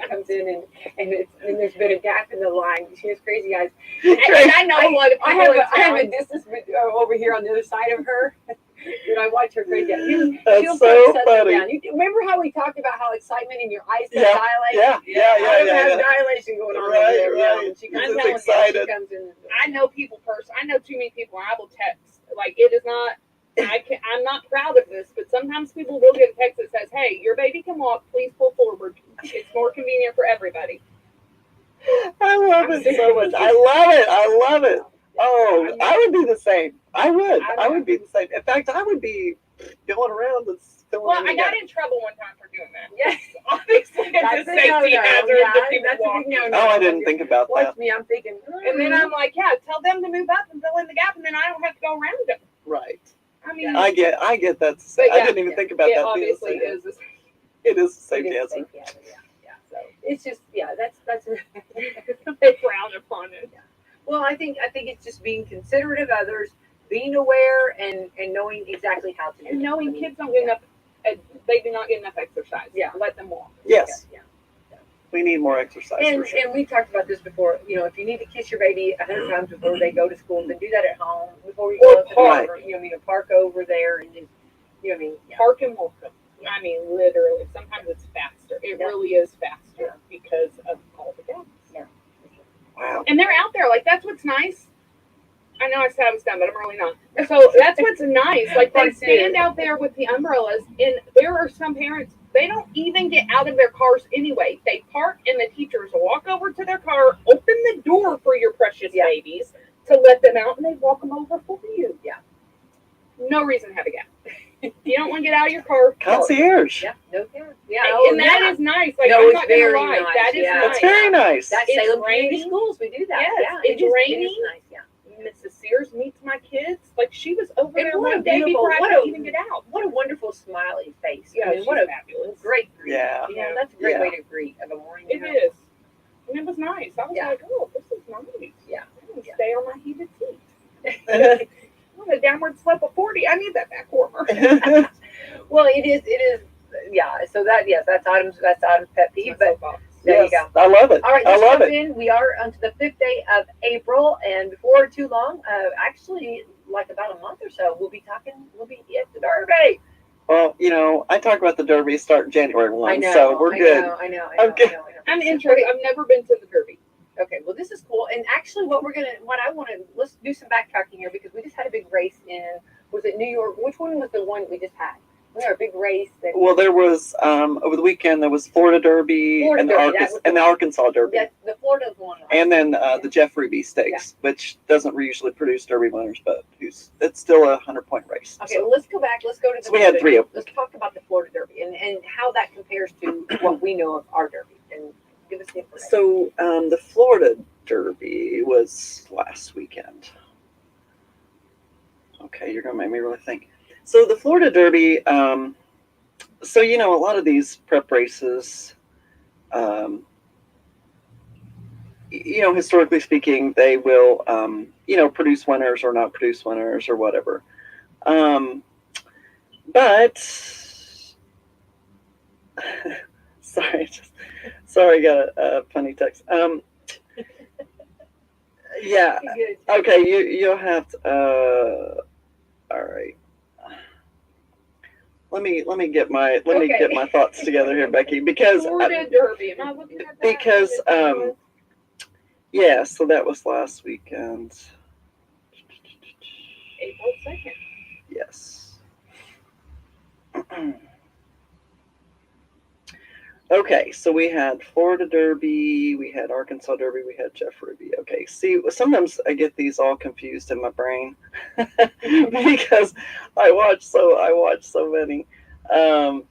comes in and there's been a gap in the line. She has crazy eyes. And I know a lot of people. I have a distance over here on the other side of her. And I watch her crazy eyes. That's She'll so shut them funny. down. Remember how we talked about how excitement in your eyes can Yeah, dilate? yeah, I have dilation going on over Right, there. Yeah, right. when she You're comes just in, excited. she comes in. I know people I know too many people. I will text. Like, it is not. I'm not proud of this, but sometimes people will get a text that says, "Hey, your baby can walk. Please pull forward. It's more convenient for everybody." I love it so much. I love it. I love it. Oh, I would be the same. I would be the same. In fact, I would be going around and filling Well, in the I got gap. in trouble one time for doing that. Yes. Obviously, That's it's a a safety no-no. hazard Yeah, that people that's a walk. big no-no. Oh, I didn't think about Watch that. me, I'm thinking. And then I'm like, yeah, tell them to move up and fill in the gap, and then I don't have to go around them. Right. I mean, I get that. But I yeah, didn't even think about it that. obviously is. It is a It safety is a hazard. safety hazard, yeah. So it's just, that's. They frown upon it. Well, I think it's just being considerate of others, being aware, and knowing exactly how to do it. And knowing kids don't get enough, they do not get enough exercise. Yeah. Let them walk. Yes, Yeah. we need more exercise And for sure. and we talked about this before. If you need to kiss your baby 100 times before they go to school, then do that at home before you Or go to the park. park. Park over there and just, Yeah. Park and walk them. I mean, literally. Sometimes it's faster. It Yeah. really is faster Yeah. because of all the gaps. Wow. And they're out there. Like, that's what's nice. I know I said I was done, but I'm really not. So that's what's nice. Like, they stand out there with the umbrellas, and there are some parents, they don't even get out of their cars anyway. They park, and the teachers walk over to their car, open the door for your precious Yeah. babies to let them out, and they walk them over for you. Yeah. No reason to have a gap. If you don't want to get out of your car, park. Concierge. Yeah. No doubt. Yeah. And that is nice. Like, No, I'm it's not gonna very lie. nice, That is yeah. nice. That's very nice. That's It's Salem Community raining. Schools. We do that. Yes, Yeah. it's It is raining. nice. Yeah. Mrs. Sears meets my kids. Like, she was over And there what a one day beautiful- before I what could a- even get out. What a wonderful smiley face. Yeah, I mean, what she's a fabulous. great greet. Yeah. That's a great Yeah. way to greet of a morning. It is. And it was nice. I was Yeah. like, oh, this is nice. Yeah. I'm going to stay on my heated seat. I'm a downward slope of 40. I need that back warmer. Well, it is. Yeah. So that's Autumn's pet peeve. But there you Yes, go. I love it. All right, I let's love jump it. in. We are onto the 5th day of April, and before too long, actually, like about a month or so, we'll be at the Derby. Well, I talk about the Derby starting January 1, I know. so we're good. I know. Okay. I'm interested. I've never been to the Derby. Okay, well, this is cool. And actually, let's do some backtracking here because we just had a big race was it New York? Which one was the one we just had? We had a big race. Well, there was over the weekend. There was Florida Derby Florida and Derby, that was the Arkansas Derby, The Florida one. and then the Jeff Ruby Stakes, which doesn't usually produce Derby winners, but it's still a 100-point race. Okay, So, well, let's go back. Let's go to the so we had 3 of them. Let's talk about the Florida Derby and how that compares to what we know of our Derby. And give us the information. So the Florida Derby was last weekend. Okay, you're gonna make me really think. So the Florida Derby, so a lot of these prep races, historically speaking, they will, produce winners or not produce winners or whatever. But sorry, I got a funny text. Yeah. Okay, you'll have to. All right. Let me get my thoughts together here, Becky, because Florida Derby. Am I looking at that? because yeah, so that was last weekend. April 2nd. Yes. Okay, so we had Florida Derby, we had Arkansas Derby, we had Jeff Ruby. Okay, see, sometimes I get these all confused in my brain because I watch so many.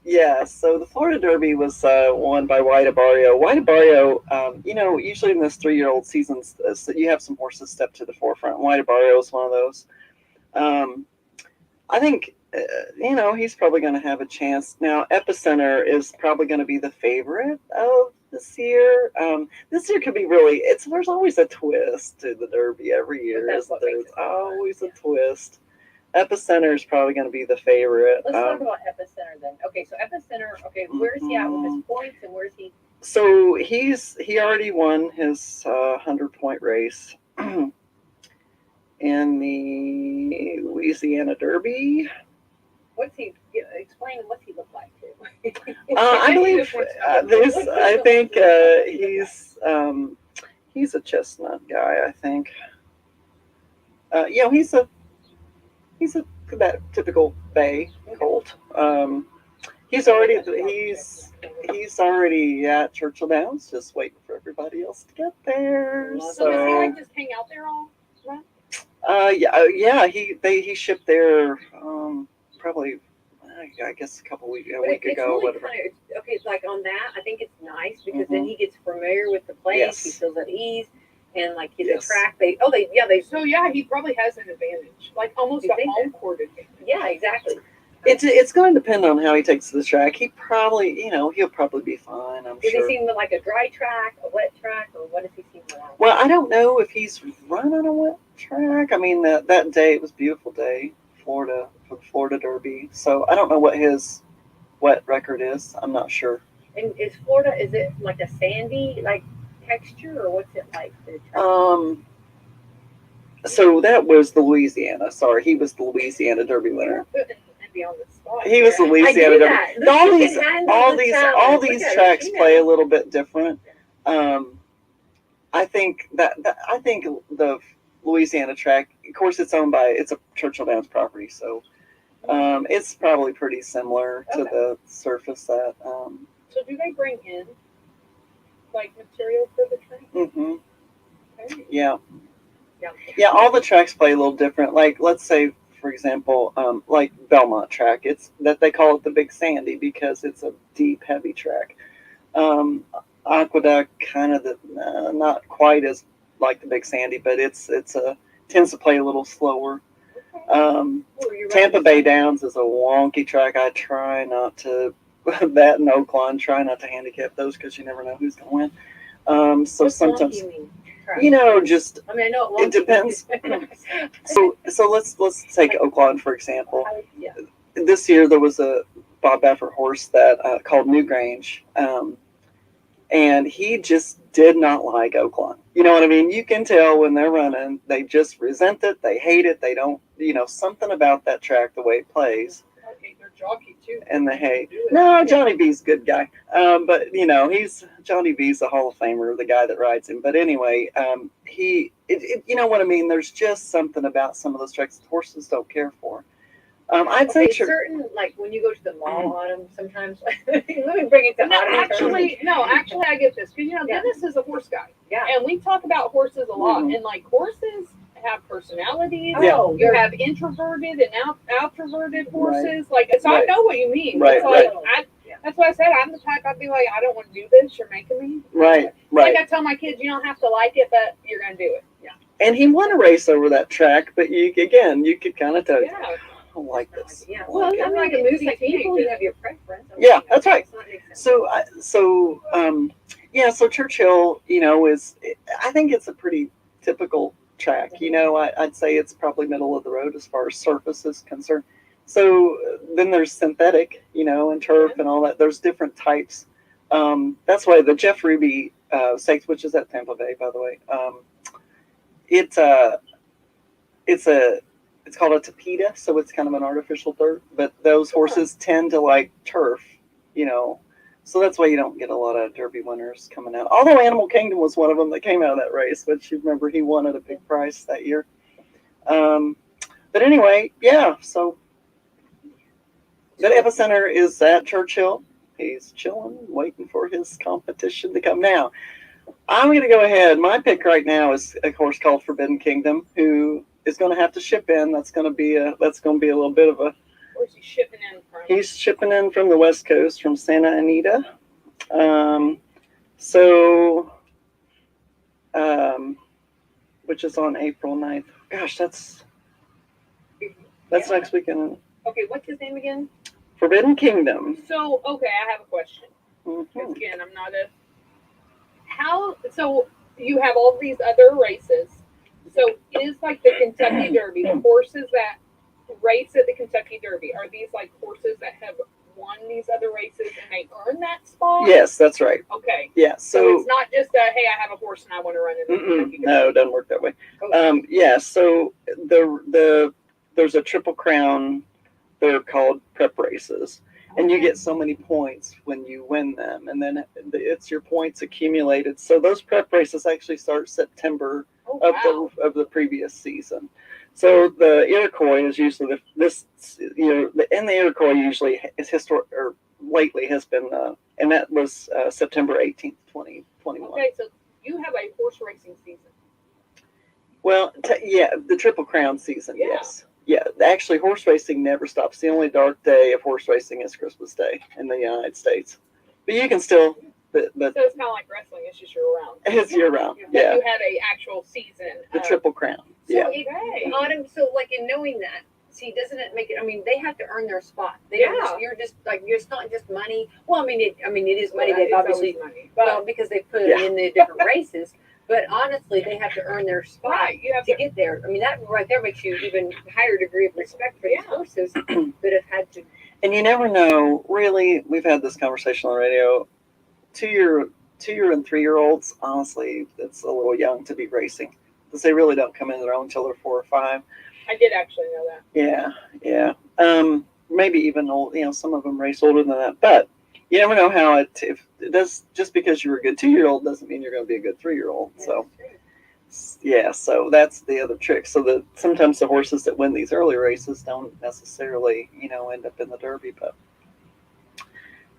Yeah, so the Florida Derby was won by White Abarrio. White Abarrio, usually in this 3-year-old seasons, you have some horses step to the forefront. White Abarrio is one of those. I think, he's probably going to have a chance. Now, Epicenter is probably going to be the favorite of this year. This year could be really, there's always a twist to the Derby every year. There's always a twist. Epicenter is probably going to be the favorite. Let's talk about Epicenter then. Okay, so Epicenter, where's he at with his points and where's he? So he already won his 100-point race. In the Louisiana Derby. Explain what's he look like too? I believe I think he's a chestnut guy. I think. He's that typical bay colt. He's already at Churchill Downs, just waiting for everybody else to get there. So does he like just hang out there all right? Yeah. He shipped there probably I guess a week ago, really whatever. It's like on that. I think it's nice because then he gets familiar with the place. Yes. He feels at ease, and like his Yes. track. So yeah, he probably has an advantage, like almost a home court advantage. Yeah, exactly. It's going to depend on how he takes the track. He probably, he'll probably be fine. I'm Does sure. he seem like a dry track, a wet track, or what does he seem like? Well, I don't know if he's run on a wet track. I mean, that day, it was a beautiful day, for the Florida Derby. So I don't know what his wet record is. I'm not sure. And is it like a sandy texture, or what's it like? The track? So that was the Louisiana. Sorry, he was the Louisiana Derby winner. Be on the spot. He was the Louisiana Derby. All these tracks play a little bit different. I think the Louisiana track, of course, it's a Churchill Downs property, so it's probably pretty similar to the surface that. So do they bring in material for the track? Mm-hmm. Okay. Yeah. All the tracks play a little different. Like, let's say, for example, like Belmont track, it's that they call it the Big Sandy because it's a deep, heavy track. Aqueduct, kind of not quite as like the Big Sandy, but tends to play a little slower. Tampa Bay Downs is a wonky track. I try not to that and Oakland. Try not to handicap those because you never know who's going to win. So What's sometimes. wonky mean? Just I know it depends. So let's take Oakland for example. Yeah. This year there was a Bob Baffert horse that called Newgrange, and he just did not like Oakland. You know what I mean? You can tell when they're running, they just resent it, they hate it, they don't, something about that track, the way it plays. I hate their jockey too. And they hate. No, Johnny B's a good guy. But Johnny B's a Hall of Famer, the guy that rides him. But anyway, you know what I mean? There's just something about some of those tracks that horses don't care for. I'd say certain, like when you go to the mall on them, sometimes. Let me bring it to actually, I get this because Dennis is a horse guy. Yeah. And we talk about horses a lot, and horses have personalities. Oh, you have introverted and outroverted horses. Right. So I know what you mean. Right. It's right. That's why I said I'm the type. I'd be like, I don't want to do this. You're making me. Right. Like I tell my kids, you don't have to like it, but you're gonna do it. Yeah. And he won a race over that track, but you could kind of tell. Yeah. I don't like this. Yeah. I Well, like it. I'm like a It's movie like people. teenagers. You have your preference. Yeah, that's right. It's not make sense. So Churchill, I think it's a pretty typical track. I'd say it's probably middle of the road as far as surface is concerned. So then there's synthetic, and turf and all that. There's different types. That's why the Jeff Ruby Stakes, which is at Tampa Bay, by the way, it's called a tapeta, so it's kind of an artificial dirt. But those horses tend to like turf, so that's why you don't get a lot of Derby winners coming out. Although Animal Kingdom was one of them that came out of that race, which you remember he won at a big price that year. But anyway, yeah. So the epicenter is at Churchill. He's chilling, waiting for his competition to come. Now, I'm going to go ahead. My pick right now is a horse called Forbidden Kingdom, who is going to have to ship in. That's going to be a little bit of a. Where's he shipping in from? He's shipping in from the West Coast, from Santa Anita. Which is on April 9th. Gosh, that's next weekend. Okay, what's his name again? Forbidden Kingdom. So, okay, I have a question. Mhm. Again, I'm not a. So you have all these other races. So is like the Kentucky Derby, the horses that race at the Kentucky Derby, are these like horses that have won these other races and they earn that spot? Yes, that's right. Okay. Yeah. So it's not just hey, I have a horse and I want to run it. No, it doesn't work that way. Yeah. So there's a Triple Crown. They're called prep races, and you get so many points when you win them, and then it's your points accumulated. So those prep races actually start September of the previous season. So the Iroquois is usually the Iroquois usually is lately has been, and that was September 18th, 2021. Okay, so you have a horse racing season. Well, the Triple Crown season, yes. Yeah, actually, horse racing never stops. The only dark day of horse racing is Christmas Day in the United States. But you can still, but so it's kind of like wrestling. It's just year round. It's year round. But Yeah. you had a actual season. The Triple Crown. So Yeah. Autumn. So like in knowing that, see, doesn't it make it? I mean, they have to earn their spot. They don't just, you're just like it's not just money. Well, it is money. They've obviously money. well because they put it in the different races. But honestly, they have to earn their spot Right, you have to get there. I mean, that right there makes you even higher degree of respect for these horses that have had to. And you never know. Really, we've had this conversation on the radio. 2-year and 3-year-olds, honestly, it's a little young to be racing because they really don't come into their own until they're 4 or 5. I did actually know that. Yeah. Maybe even old. Some of them race older than that, but. You never know how if it does. Just because you're a good 2-year-old doesn't mean you're going to be a good 3-year-old. So, yeah. So that's the other trick. So that sometimes the horses that win these early races don't necessarily, end up in the Derby. But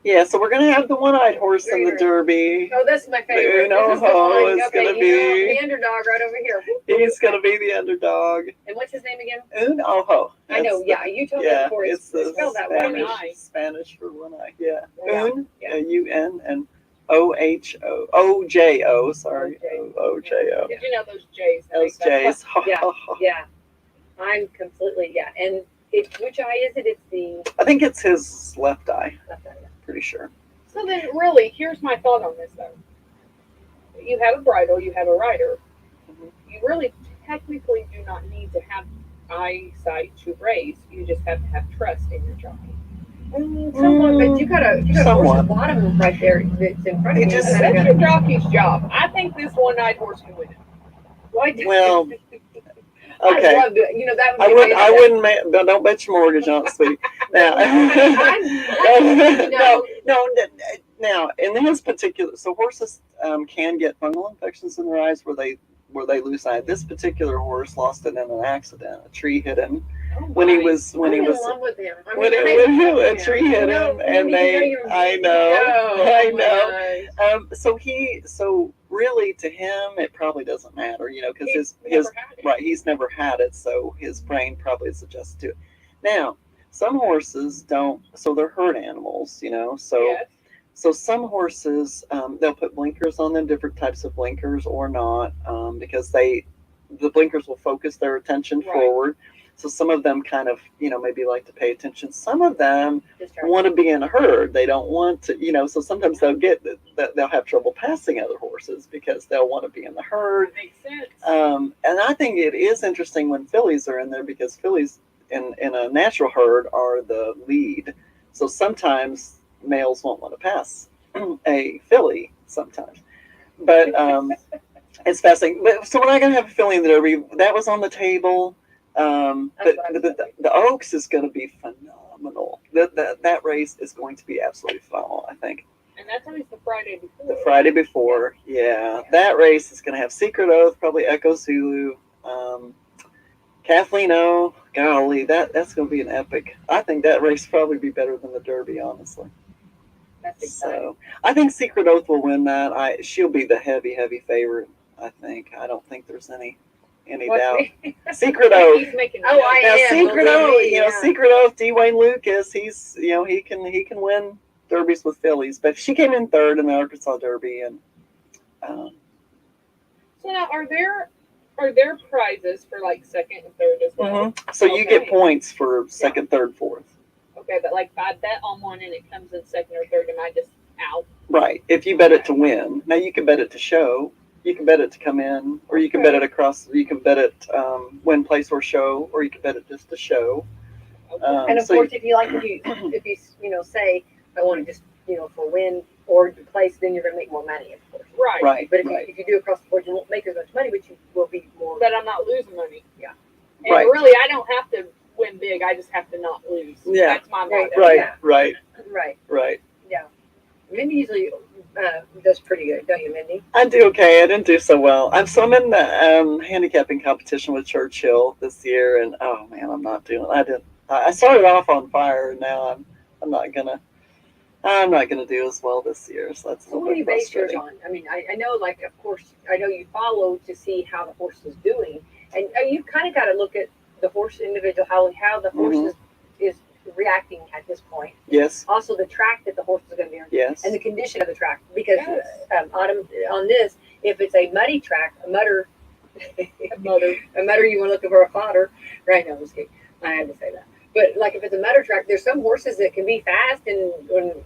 yeah, so we're going to have the one-eyed horse in the Derby. Oh, that's my favorite. It's going to be the underdog right over here. He's going to be the underdog. And what's his name again? Un Ojo. I know. Yeah, you told me before. It's the spelled that way. Spanish for one eye. Yeah. Yeah. Un, UN, and OJO. Sorry, OJO. Did you know those J's? Those J's. Yeah. I'm completely And which eye is it? It's the. I think it's his left eye. Left eye. Pretty sure. So then, really, here's my thought on this though. You have a bridle, you have a rider. Mm-hmm. You really technically do not need to have eyesight to race. You just have to have trust in your jockey. Somewhat, but you got a horse at the bottom right there that's in front of you. That's your jockey's job. I think this one-eyed horse can win it. Well, okay. I love it. That would be I wouldn't. Don't bet your mortgage on it, sweetie. Now, now, in his particular, so horses can get fungal infections in their eyes where they lose sight. This particular horse lost it in an accident. A tree hit him when he was. I'm in love with him. A tree hit him, and I know. So really, to him, it probably doesn't matter, because he's never had it, so his brain probably is adjusted to it. Now, some horses don't, so they're herd animals, so Yes. so some horses, they'll put blinkers on them, different types of blinkers or not, because the blinkers will focus their attention Right. forward. So some of them kind of, maybe like to pay attention. Some of them Distract. want to be in a herd. They don't want to, so sometimes they'll have trouble passing other horses because they'll want to be in the herd. That makes sense. And I think it is interesting when fillies are in there because fillies in a natural herd are the lead. So sometimes males won't want to pass a filly sometimes. But it's fascinating. But, so we're not going to have a filly in the Derby. That was on the table. But the Oaks is going to be phenomenal. That race is going to be absolutely phenomenal, I think. And that's always the Friday before. The Friday before, yeah. That race is going to have Secret Oath, probably Echo Zulu, Kathleen O. Golly, that's going to be an epic. I think that race will probably be better than the Derby, honestly. That's exciting. So I think Secret Oath will win that. She'll be the heavy favorite. I think. I don't think there's any doubt. Secret Oath. He's making Oh, I Now, am. Secret believe Oath, me, yeah. Secret Oath, Dwayne Lucas, he's, he can win derbies with fillies, but she came in third in the Arkansas Derby, and So now, are there prizes for like second and third as well? so you get Okay. points for second, third, fourth. Okay, but like if I bet on one and it comes in second or third, am I just out? Right. If you bet it to win, now you can bet it to show, you can bet it to come in, or you can bet it across. You can bet it win, place, or show, or you can bet it just to show. Okay. And of so course, if you say I want to just for win or place, then you're going to make more money, of course. Right. right, But if right. you do across the board, you won't make as much money, but you will be more. But I'm not losing money. Yeah. And Right. really, I don't have to win big. I just have to not lose. Yeah. That's my motto. Right, Yeah. right, Right. right. Mindy usually does pretty good, don't you, Mindy? I do okay. I didn't do so well. I'm in the handicapping competition with Churchill this year, and oh man, I'm not doing. I started off on fire, and now I'm not gonna do as well this year. So that's a So little what do you bit base yours frustrating. on? I mean, I know, like, of course, I know you follow to see how the horse is doing, and you kind of got to look at the horse individual, how the horse is reacting at this point. Yes, Also, the track that the horse is going to be on, yes. and the condition of the track. Because Yes. Autumn, on this, if it's a muddy track, a mudder, you want looking for a fodder, right? No, I'm just kidding. I had to say that. But like if it's a mudder track, there's some horses that can be fast and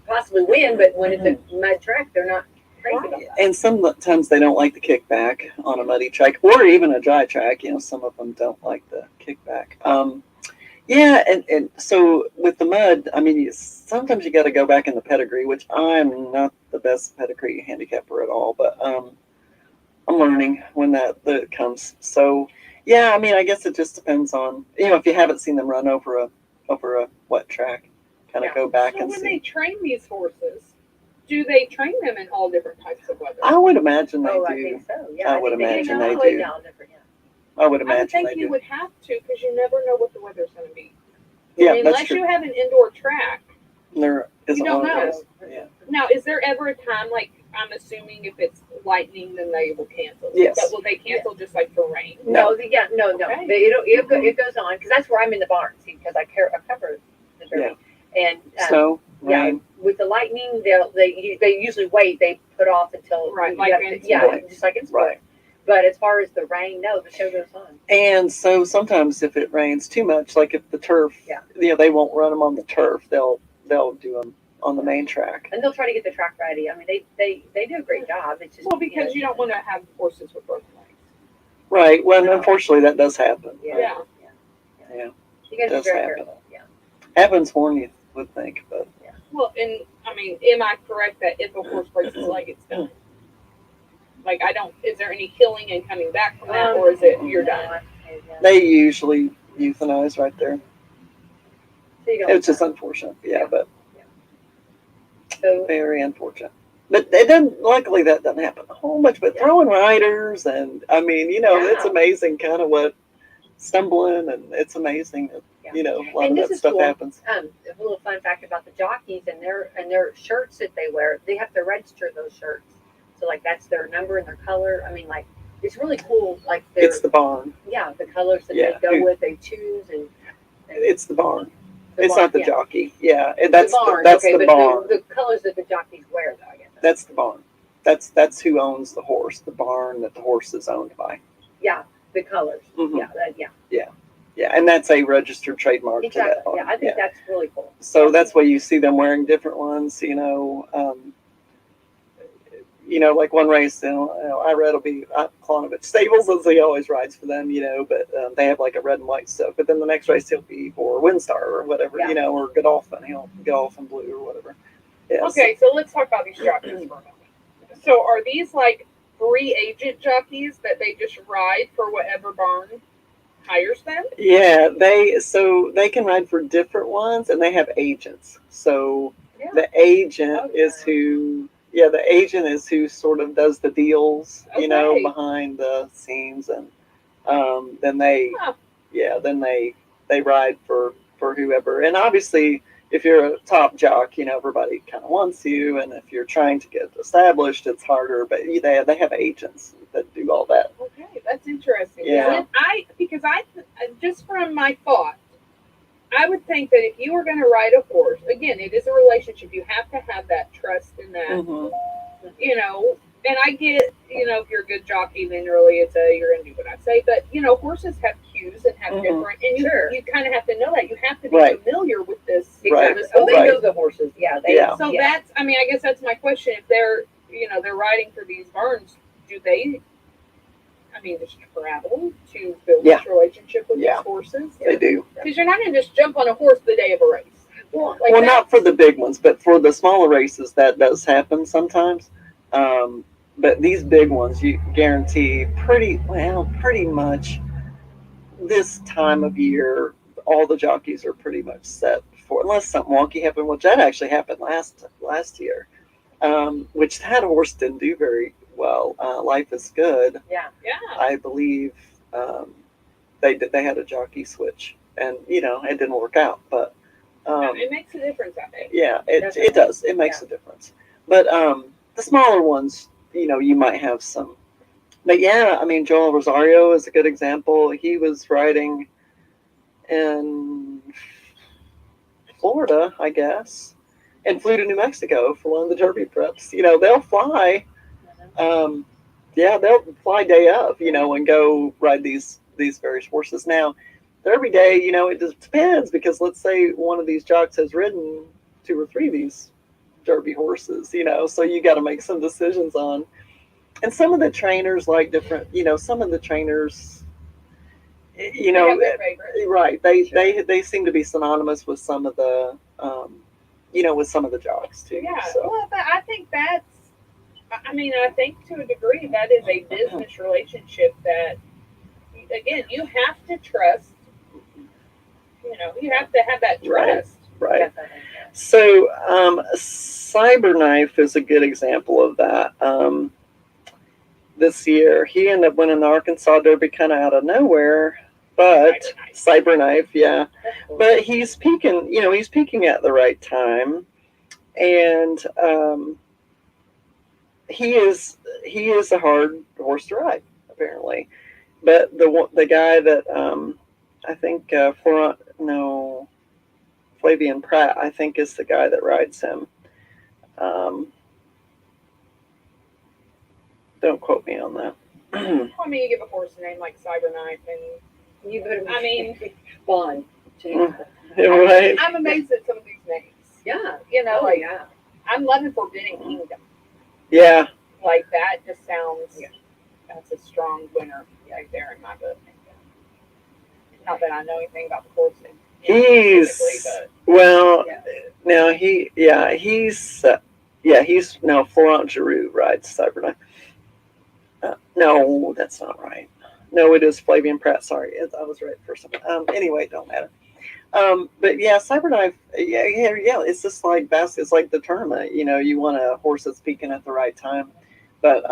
possibly win, but when it's a mud track, they're not crazy about that. And sometimes they don't like the kickback on a muddy track or even a dry track. Some of them don't like the kickback. Yeah, and so with the mud, I mean, sometimes you got to go back in the pedigree, which I'm not the best pedigree handicapper at all, but I'm learning when that comes. So yeah, I mean, I guess it just depends on if you haven't seen them run over a wet track, kind of go back So and when see. they train these horses, do they train them in all different types of weather? I would imagine they Oh, I do. think so. Yeah, I would think imagine they lay do. down different, yeah. I would I would imagine think they you do. would have to because you never know what the weather's going to be. Yeah, that's Unless true. you have an indoor track. There isn't don't one of know. those. Yeah. Now, is there ever a time, like, I'm assuming if it's lightning, then they will cancel? Yes. But will they cancel just like for rain? No. Okay. It goes on because that's where I'm in the barn. See, because I cover the derby, and Snow, yeah, rain. with the lightning, they usually wait. They put off until Right, you like have in to, yeah, sport. just like in sport. Right. But as far as the rain, no, the show goes on. And so sometimes if it rains too much, like if the turf, they won't run them on the turf. They'll do them on the main track. And they'll try to get the track ready. I mean, they do a great job. It's just Well, because you don't want to have horses with broken legs. Right. Well, No. unfortunately, that does happen. Yeah. Yeah. Yeah. You got to be Does very happen. careful. Yeah. Happens more than you would think, but Well, and I mean, am I correct that if a horse breaks his leg, it's done? Like, is there any healing and coming back from that, or is it you're done? they usually euthanize right there. So you don't- It's just unfortunate. Yeah, but So very unfortunate. But it doesn't. Luckily, that doesn't happen a whole much. But throwing riders, and I mean, it's amazing, kind of what stumbling, and it's amazing that a lot And of this that is stuff cool. happens. a little fun fact about the jockeys and their shirts that they wear. They have to register those shirts. So like that's their number and their color. I mean, like it's really cool. Like It's the barn. the colors that Yeah. they go with, they choose, and It's the barn. It's not the yeah. jockey. Yeah, The that's barn. that's Okay, the but barn. the colors that the jockeys wear, though, I guess. That's the barn. That's who owns the horse. The barn that the horse is owned by. Yeah, the colors. Mhm. Yeah, Yeah, and that's a registered trademark to that exactly. barn. Yeah, I think that's really cool. So that's why you see them wearing different ones. Like one race, I read will be Klonovich Stables as he always rides for them, but they have like a red and white stuff. But then the next race he'll be for Windstar or whatever, Yeah. or Godolphin. He'll Godolphin Blue or whatever. Yeah, Okay, so let's talk about these jockeys for a moment. So are these like free agent jockeys that they just ride for whatever barn hires them? Yeah, they can ride for different ones, and they have agents. So Yeah. the agent Oh, is the agent is who sort of does the deals, Okay. behind the scenes, and then they Huh. then they ride for whoever. And obviously, if you're a top jock, everybody kind of wants you, and if you're trying to get established, it's harder. But they have agents that do all that. Okay, that's interesting. Yeah. Because I just from my thought, I would think that if you were going to ride a horse, again, it is a relationship. You have to have that trust in that, Mhm. And I get, if you're a good jockey, then really you're going to do what I say. But horses have cues and have Mhm. different, and Sure. you kind of have to know that. You have to be Right. familiar with this. Right. Exactly. Oh, they Right. know the horses. Yeah. Yeah. So that's, I guess that's my question. If they're riding for these barns, do they? Just travel to build Yeah. this relationship with Yeah. these horses? They do. Because you're not going to just jump on a horse the day of a race. Well, Like Well, that- not for the big ones, but for the smaller races, that does happen sometimes. But these big ones, you guarantee pretty much this time of year, all the jockeys are pretty much set for, unless something wonky happened, which that actually happened last year, which that horse didn't do very well. Life is Good, yeah. I believe. They had a jockey switch, and it didn't work out, but. it makes a difference, I think. Yeah, it Definitely. does. It makes a difference. But the smaller ones, you might have some. But yeah, Joel Rosario is a good example. He was riding in Florida, I guess, and flew to New Mexico for one of the Derby preps. They'll fly. They'll fly day of, and go ride these various horses. Now, Derby day, it just depends, because let's say one of these jocks has ridden 2 or 3 of these Derby horses, so you got to make some decisions on. And some of the trainers like different, some of the trainers, They have their favorites. right? They seem to be synonymous with some of the, with some of the jocks too. Yeah, So. well, but I think I think to a degree that is a business relationship that, again, you have to trust. You have to have that trust. Right. Definitely. Yeah. So, Cyberknife is a good example of that. This year, he ended up winning the Arkansas Derby kind of out of nowhere, but Cyberknife, yeah. That's cool. But he's peaking, he's peaking at the right time, and he is a hard horse to ride, apparently. But the guy that I think Flavian Pratt, I think, is the guy that rides him. Don't quote me on that. You give a horse a name like Cyberknife, and You better. Bond. Right? I'm amazed at some of these names. Yeah. Like Yeah. I'm loving Forbidden Kingdom. Yeah. Like that just sounds. Yeah. That's a strong winner right there in my book. Not that I know anything about the horses. He's well. Yeah. Now he's now Florent Giroux rides Cyberknife. No, that's not right. No, it is Flavian Pratt. Sorry, I was right the first time. Anyway, it don't matter. But yeah, Cyberknife. Yeah. It's just like basket. It's like the tournament. You want a horse that's peaking at the right time, but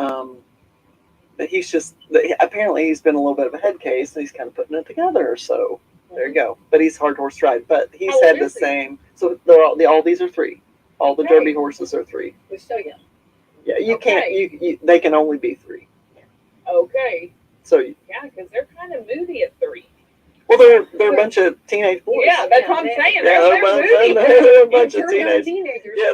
he's just apparently he's been a little bit of a head case, and he's kind of putting it together. So there you go. But he's hard horse to ride. But he's How had old the is he? same. So they're all these are 3. All the Okay. Derby horses are 3. We're so young. Yeah, you Okay. can't. They can only be 3. Okay. So Yeah, because they're kind of moody at 3. Well, they're a bunch of teenage boys. Yeah, that's what I'm Yeah, saying. Yeah, They're moving. they're a bunch of They're young teenagers. teenagers. Yeah,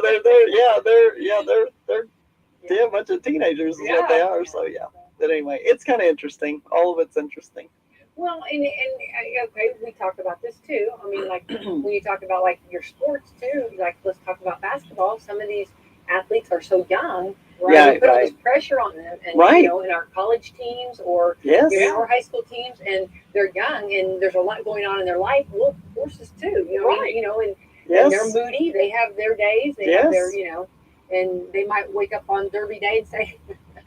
they're a bunch of teenagers is what they are. So yeah. But anyway, it's kind of interesting. All of it's interesting. Well, and okay, we talked about this too. I mean, like when you talk about like your sports too, like let's talk about basketball. Some of these athletes are so young, right? Yeah, We put all right. this pressure on them, and Right. in our college teams or Yes. our high school teams, and they're young, and there's a lot going on in their life. Well, horses too, Right. and Yes. they're moody. They have their days. They have their, and they might wake up on Derby Day and say,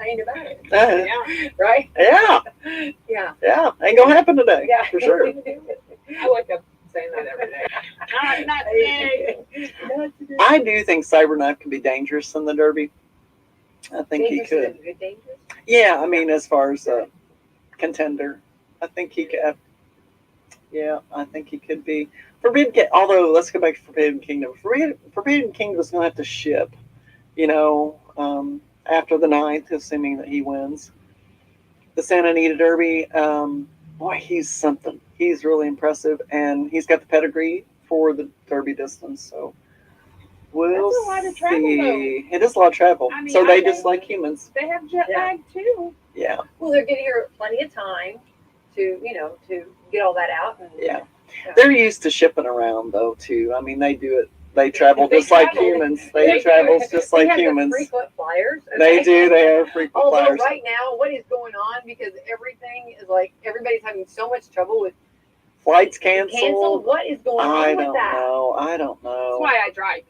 "I ain't about it," Yeah. right? Yeah. Yeah. Yeah. Ain't gonna happen today. Yeah. For sure. I wake up saying that every day. Not today. I do think Cyberknife can be dangerous in the Derby. I think he could. Good dangerous. Yeah, I mean, as far as a contender, I think he could. Yeah, I think he could be. Although, let's go back to Forbidden Kingdom. Forbidden Kingdom is going to have to ship, after the 9th, assuming that he wins. The Santa Anita Derby, boy, he's something. He's really impressive, and he's got the pedigree for the Derby distance, so we'll That's a lot of travel, see. It is a lot of travel. I mean, so I they think- just like humans. They have jet Yeah. lag too. Yeah, Well, they're getting here plenty of time to get all that out. And, yeah. They're used to shipping around, though, too. I mean, they do it. They travel just like humans. They travel just They like have the humans. frequent flyers. They okay? do. They have frequent Although flyers. right now, what is going on? Because everything is like everybody's having so much trouble with Flights canceled. canceled. What is going on I with don't that? know. I don't That's know. why I drive.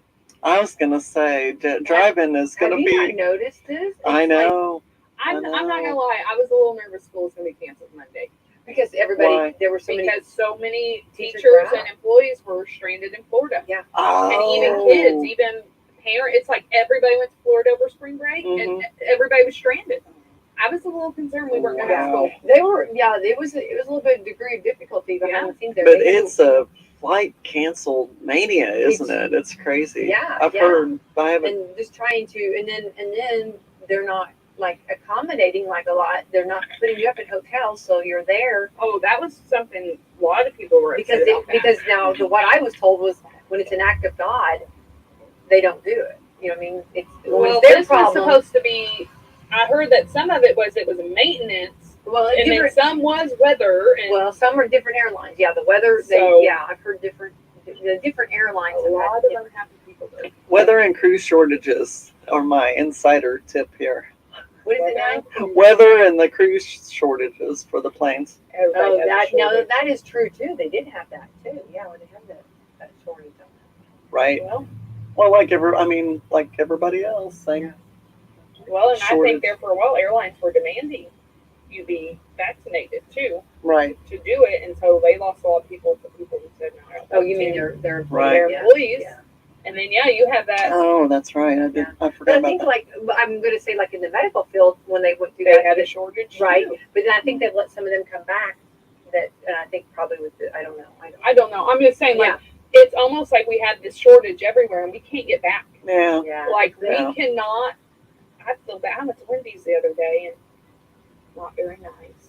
I was gonna say driving is Have gonna you be. not noticed this? I It's like- know. I'm I not know. gonna lie. I was a little nervous. School's gonna be canceled Monday because everybody Why? there were so many. because so many teachers teachers were out. and employees were stranded in Florida, Oh. and even kids, even parents. It's like everybody went to Florida over spring break, and everybody was stranded. I was a little concerned we weren't gonna have Wow. school. They were, it was a little bit of degree of difficulty behind the scenes there. But They it's a flight canceled mania, isn't it? It's crazy. Yeah, I've yeah. heard. I haven't. and just trying to, and then they're not like accommodating like a lot. They're not putting you up in hotels, so you're there Oh, that was something a lot of people were because upset about that. because now what I was told was when it's an act of God, they don't do it. You know what I mean? It's when Well, it's their this problem. was supposed to be. I heard that some of it was maintenance, well, and then different. some was weather, and Well, some are different airlines. Yeah, the weather. So- I've heard different. The different airlines. a have lot had of different- unhappy people there. Weather and cruise shortages are my insider tip here. What is it now? Weather and the cruise shortages for the planes. Everybody Oh, has a that no, shortage. that is true too. They did have that too. Yeah, when they had that shortage on Right. Well, Well, like everybody else. Same. well, and I Shortage. think there for a while airlines were demanding you be vaccinated too Right. to do it, and so they lost a lot of people. For people who said no. I don't that. Oh, want you mean to. their Right. Their yeah, employees, yeah. and then you have that. Oh, that's right. I did. Yeah. I But forgot I about think that. like I'm going to say like in the medical field when they went through They that, had a shortage, right? too. But then I think they've let some of them come back. That and I think probably with the I don't know. I don't know. I'm just saying, like Yeah. it's almost like we had this shortage everywhere, and we can't get back. Yeah. Yeah. Like Yeah. we cannot. I feel bad. I went to Wendy's the other day, and not very nice.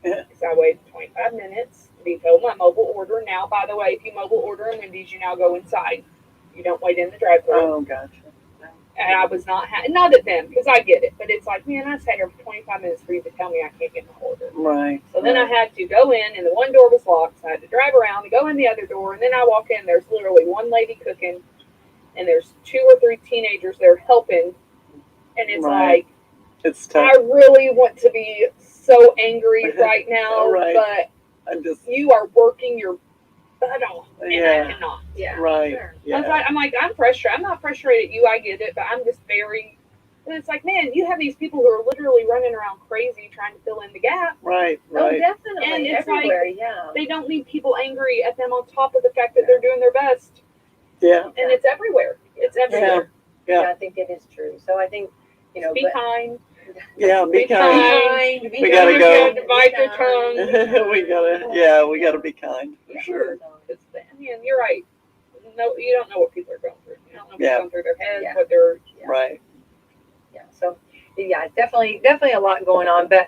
Yeah. Because I waited 25 minutes. Vetoed my mobile order. Now, by the way, if you mobile order in Wendy's, you now go inside. You don't wait in the drive-thru. Oh, gotcha. And I was not not at them because I get it, but it's like, man, I sat here for 25 minutes for you to tell me I can't get my order. Right. So then I had to go in, and the one door was locked. So I had to drive around and go in the other door, and then I walk in. There's literally one lady cooking, and there's 2 or 3 teenagers there helping, and it's Right. like It's tough. I really want to be so angry right now, Right. but I just. you are working your butt off, and Yeah. I cannot. Yeah. Right. Sure. Yeah. I'm like, I'm frustrated. I'm not frustrated at you. I get it, but I'm just very. And it's like, man, you have these people who are literally running around crazy trying to fill in the gap. Right. Oh, Right. definitely. And it's like- everywhere. Yeah. They don't need people angry at them on top of the fact that they're doing their best, Yeah. and it's everywhere. It's everywhere. Yeah. I think it is true. So I think Be but- kind. Yeah. Be Be kind. kind. Be We gotta kind, go. be Bite your kind. tongue. we gotta be kind. For Yeah. sure. It's, I mean, you're right. No, you don't know what people are going through. You don't know what's Yeah. going through their heads, Yeah. what they're. Yeah. Right. Yeah. So Yeah, it's definitely a lot going on. But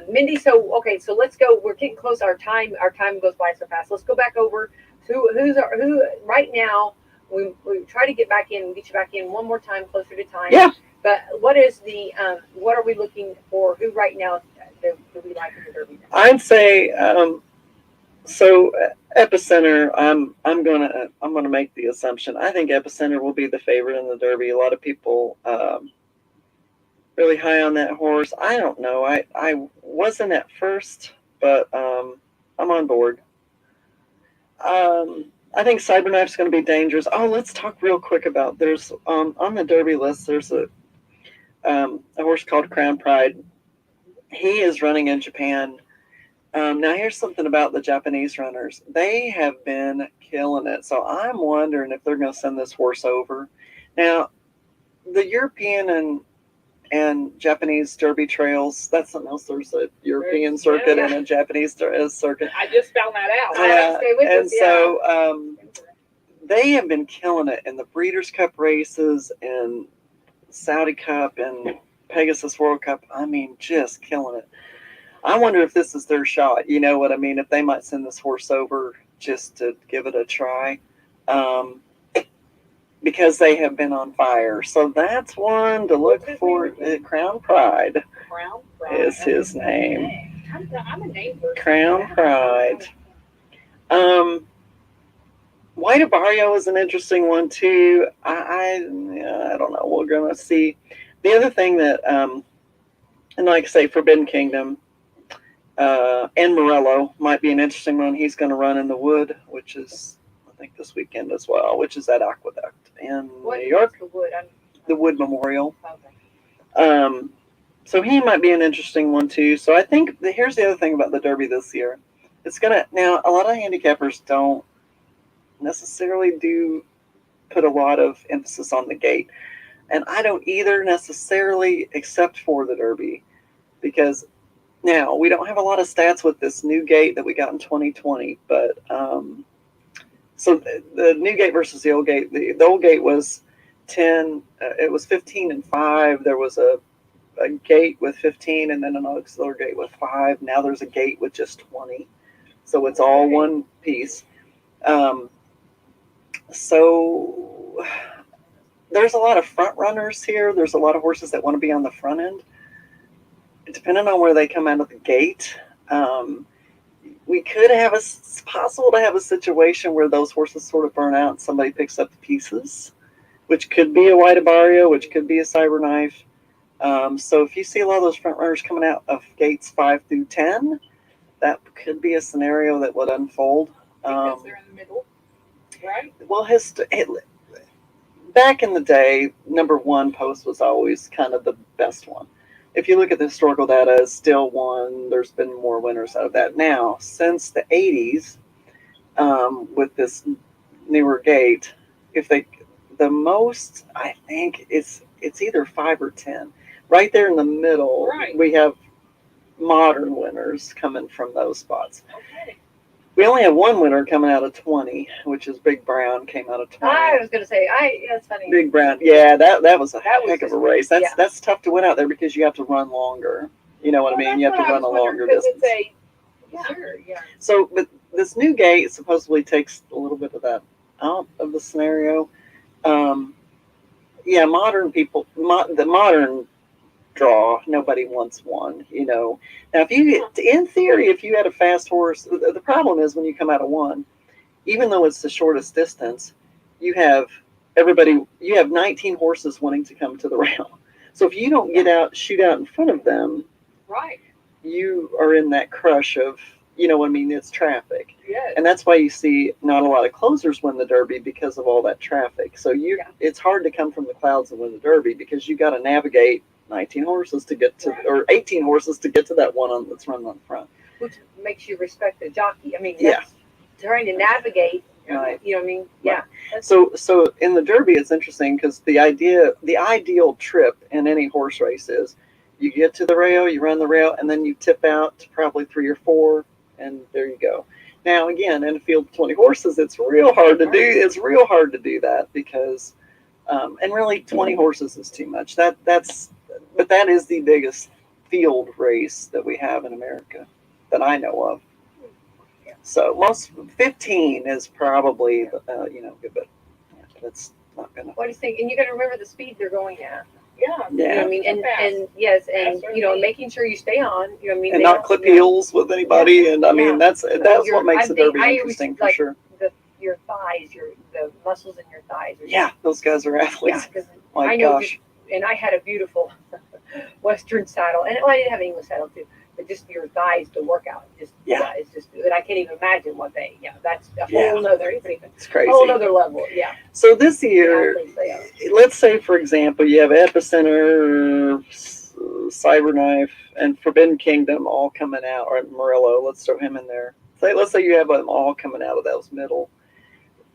Mindy, so okay, so let's go. We're getting close. Our time goes by so fast. Let's go back over who right now. We try to get you back in one more time, closer to time. Yeah. But what are we looking for? Who right now do we like in the Derby? I'd say so. Epicenter. I'm gonna make the assumption. I think Epicenter will be the favorite in the Derby. A lot of people really high on that horse. I don't know. I wasn't at first, but I'm on board. I think Cyberknife's going to be dangerous. Oh, let's talk real quick about there's on the Derby list. There's a horse called Crown Pride. He is running in Japan. Now here's something about the Japanese runners. They have been killing it. So I'm wondering if they're going to send this horse over. Now the European and Japanese Derby trails. That's something else. There's a European circuit and a Japanese circuit. I just found that out. Yeah, Stay with and us, so they have been killing it in the Breeders' Cup races and Saudi Cup and Pegasus World Cup. I mean, just killing it. I wonder if this is their shot. You know what I mean? If they might send this horse over just to give it a try. Because they have been on fire. So that's one to look for. Crown Pride Crown Pride is his name. I'm a name person. Crown Pride. White Barrio is an interesting one too. I don't know. We're gonna see. The other thing that and like I say, Forbidden Kingdom and Morello might be an interesting one. He's going to run in the Wood, which is I think this weekend as well, which is at Aqueduct in New York. The Wood Memorial. Okay. So he might be an interesting one too. So I think here's the other thing about the Derby this year. It's gonna now a lot of handicappers don't necessarily do put a lot of emphasis on the gate, and I don't either necessarily, except for the Derby, because now we don't have a lot of stats with this new gate that we got in 2020. But so the new gate versus the old gate. The old gate was 10. It was 15 and 5. There was a gate with 15 and then an auxiliary gate with 5. Now there's a gate with just 20. So it's all one piece. So there's a lot of front runners here. There's a lot of horses that want to be on the front end. Depending on where they come out of the gate, we could have it's possible to have a situation where those horses sort of burn out and somebody picks up the pieces, which could be a White Barrio, which could be a Cyberknife. So if you see a lot of those front runners coming out of gates 5 through 10, that could be a scenario that would unfold. Because they're in the middle, right? Well, back in the day, number 1 post was always kind of the best one. If you look at the historical data, it's still one. There's been more winners out of that. Now, since the 80s, with this newer gate, the most, I think it's either 5 or 10. Right there in the middle, Right. We have modern winners coming from those spots. Okay. We only have one winner coming out of 20, which is Big Brown, came out of 20. I was going to say, that's funny. Big Brown, yeah, that was a That was heck of just- a race. yeah. That's tough to win out there because you have to run longer. You know what I mean? You have to run a longer distance. Sure, yeah. So, but this new gate supposedly takes a little bit of that out of the scenario. Yeah, modern people, the modern draw, nobody wants one, you know. Now, in theory, if you had a fast horse, the problem is when you come out of 1, even though it's the shortest distance, you have 19 horses wanting to come to the rail. So if you don't shoot out in front of them, Right. you are in that crush of, you know what I mean, it's traffic. Yes. And that's why you see not a lot of closers win the Derby because of all that traffic. So it's hard to come from the clouds and win the Derby because you got to navigate 19 horses to get to, or 18 horses to get to that one that's running on front. Which makes you respect the jockey. I mean, Yeah. trying to navigate, Right. you know what I mean? Yeah. So in the Derby, it's interesting because the ideal trip in any horse race is you get to the rail, you run the rail, and then you tip out to probably 3 or 4, and there you go. Now, again, in a field of 20 horses, it's real hard to do. It's real hard to do that because, and really 20 horses is too much. That's but that is the biggest field race that we have in America that I know of. So most 15 is probably good, but that's not gonna. What do you think? And you got to remember the speed they're going at. Yeah. You know what I mean? And yes, and making sure you stay on. You know what I mean? And not clip heels with anybody, and I mean that's what makes the Derby interesting for sure. Your thighs, the muscles in your thighs. Yeah, those guys are athletes. Yeah, my I know. gosh. And I had a beautiful Western saddle, and I didn't have an English saddle too. But just your thighs to work out, it's just, and I can't even imagine what that's a whole nother, it's crazy, whole nother level, So this year, let's say for example, you have Epicenter, Cyberknife, and Forbidden Kingdom all coming out, or Murillo, let's throw him in there. Let's say you have them all coming out of those middle.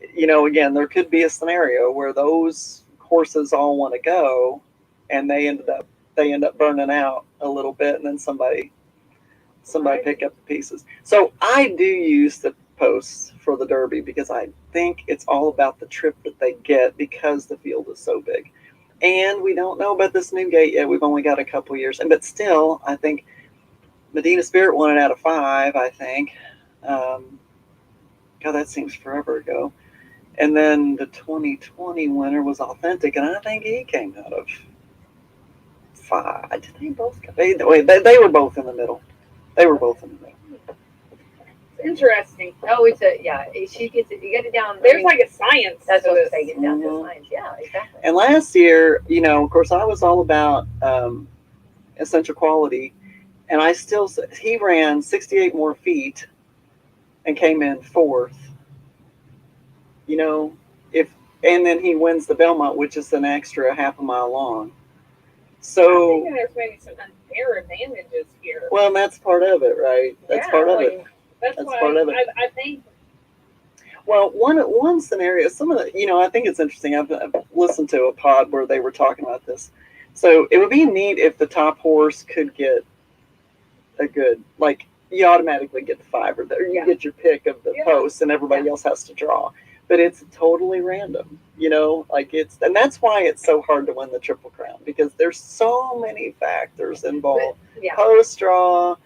Again, there could be a scenario where those horses all want to go, and they end up burning out a little bit, and then somebody pick up the pieces. So I do use the posts for the Derby because I think it's all about the trip that they get because the field is so big. And we don't know about this new gate yet. We've only got a couple years. But still, I think Medina Spirit won it out of 5, I think. God, that seems forever ago. And then the 2020 winner was Authentic, and I think he came out of 5. Did they both come? They were both in the middle. They were both in the middle. Interesting. Oh, she gets it. You get it down. There's like a science. That's what I'm saying. Get down to science. Yeah, exactly. And last year, of course, I was all about essential quality, and he ran 68 more feet and came in 4th. And then he wins the Belmont, which is an extra half a mile long. So I think there's maybe some unfair advantages here. Well, and that's part of it, right? That's part of it. That's part of it. I think. Well, one scenario, some of the, I think it's interesting. I've listened to a pod where they were talking about this. So it would be neat if the top horse could get a good, like, you automatically get the 5, or you get your pick of the post, and everybody else has to draw. But it's totally random, and that's why it's so hard to win the Triple Crown, because there's so many factors involved. Post draw,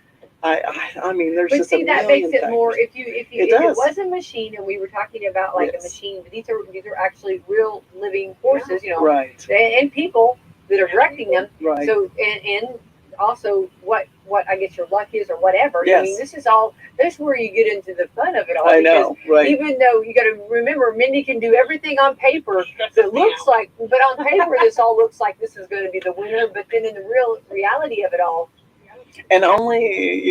I mean, there's just a million that makes it factors. more. If it was a machine, and we were talking about like a machine, but these are actually real living horses, right? And people that are directing them, right? So and also what I guess your luck is, or whatever. Yes. I mean, this is where you get into the fun of it all. I know, right? Even though you got to remember, Mindy can do everything on paper that looks like, but on paper this all looks like this is going to be the winner. But then in the real reality of it all, and only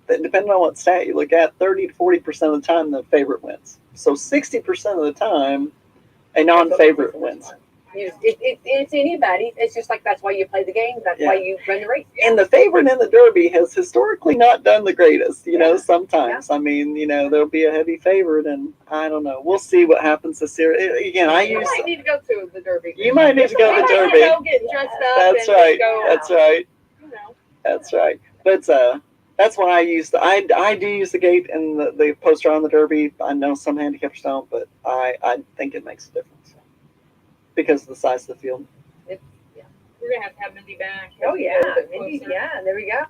depending on what stat you look at, 30 to 40% of the time the favorite wins. So 60% of the time, a non-favorite wins. It's anybody. It's just like that's why you play the game. That's why you run the race. And the favorite in the Derby has historically not done the greatest. Sometimes. I mean, there'll be a heavy favorite, and I don't know. We'll see what happens this year. Again, you might need to go to the Derby. You might need to go to the Derby. Go get dressed up. That's right. That's right. That's right. But that's why I do use the gate and the poster on the Derby. I know some handicappers don't, but I think it makes a difference because of the size of the field. We're gonna have to have Mindy back. Oh yeah, Mindy. Yeah, there we go.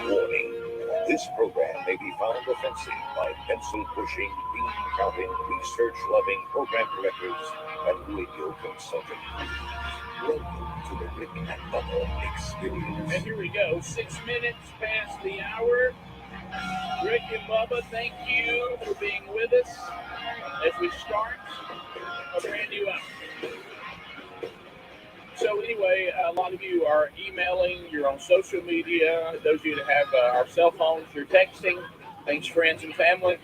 Warning. This program may be found offensive by pencil-pushing, bean-counting, research-loving program directors and radio consultants. Welcome to the Rick and Bubba Experience. And here we go, 6 minutes past the hour. Rick and Bubba, thank you for being with us as we start a brand new hour. So anyway, a lot of you are emailing, you're on social media. Those of you that have our cell phones, you're texting. Thanks, friends and family.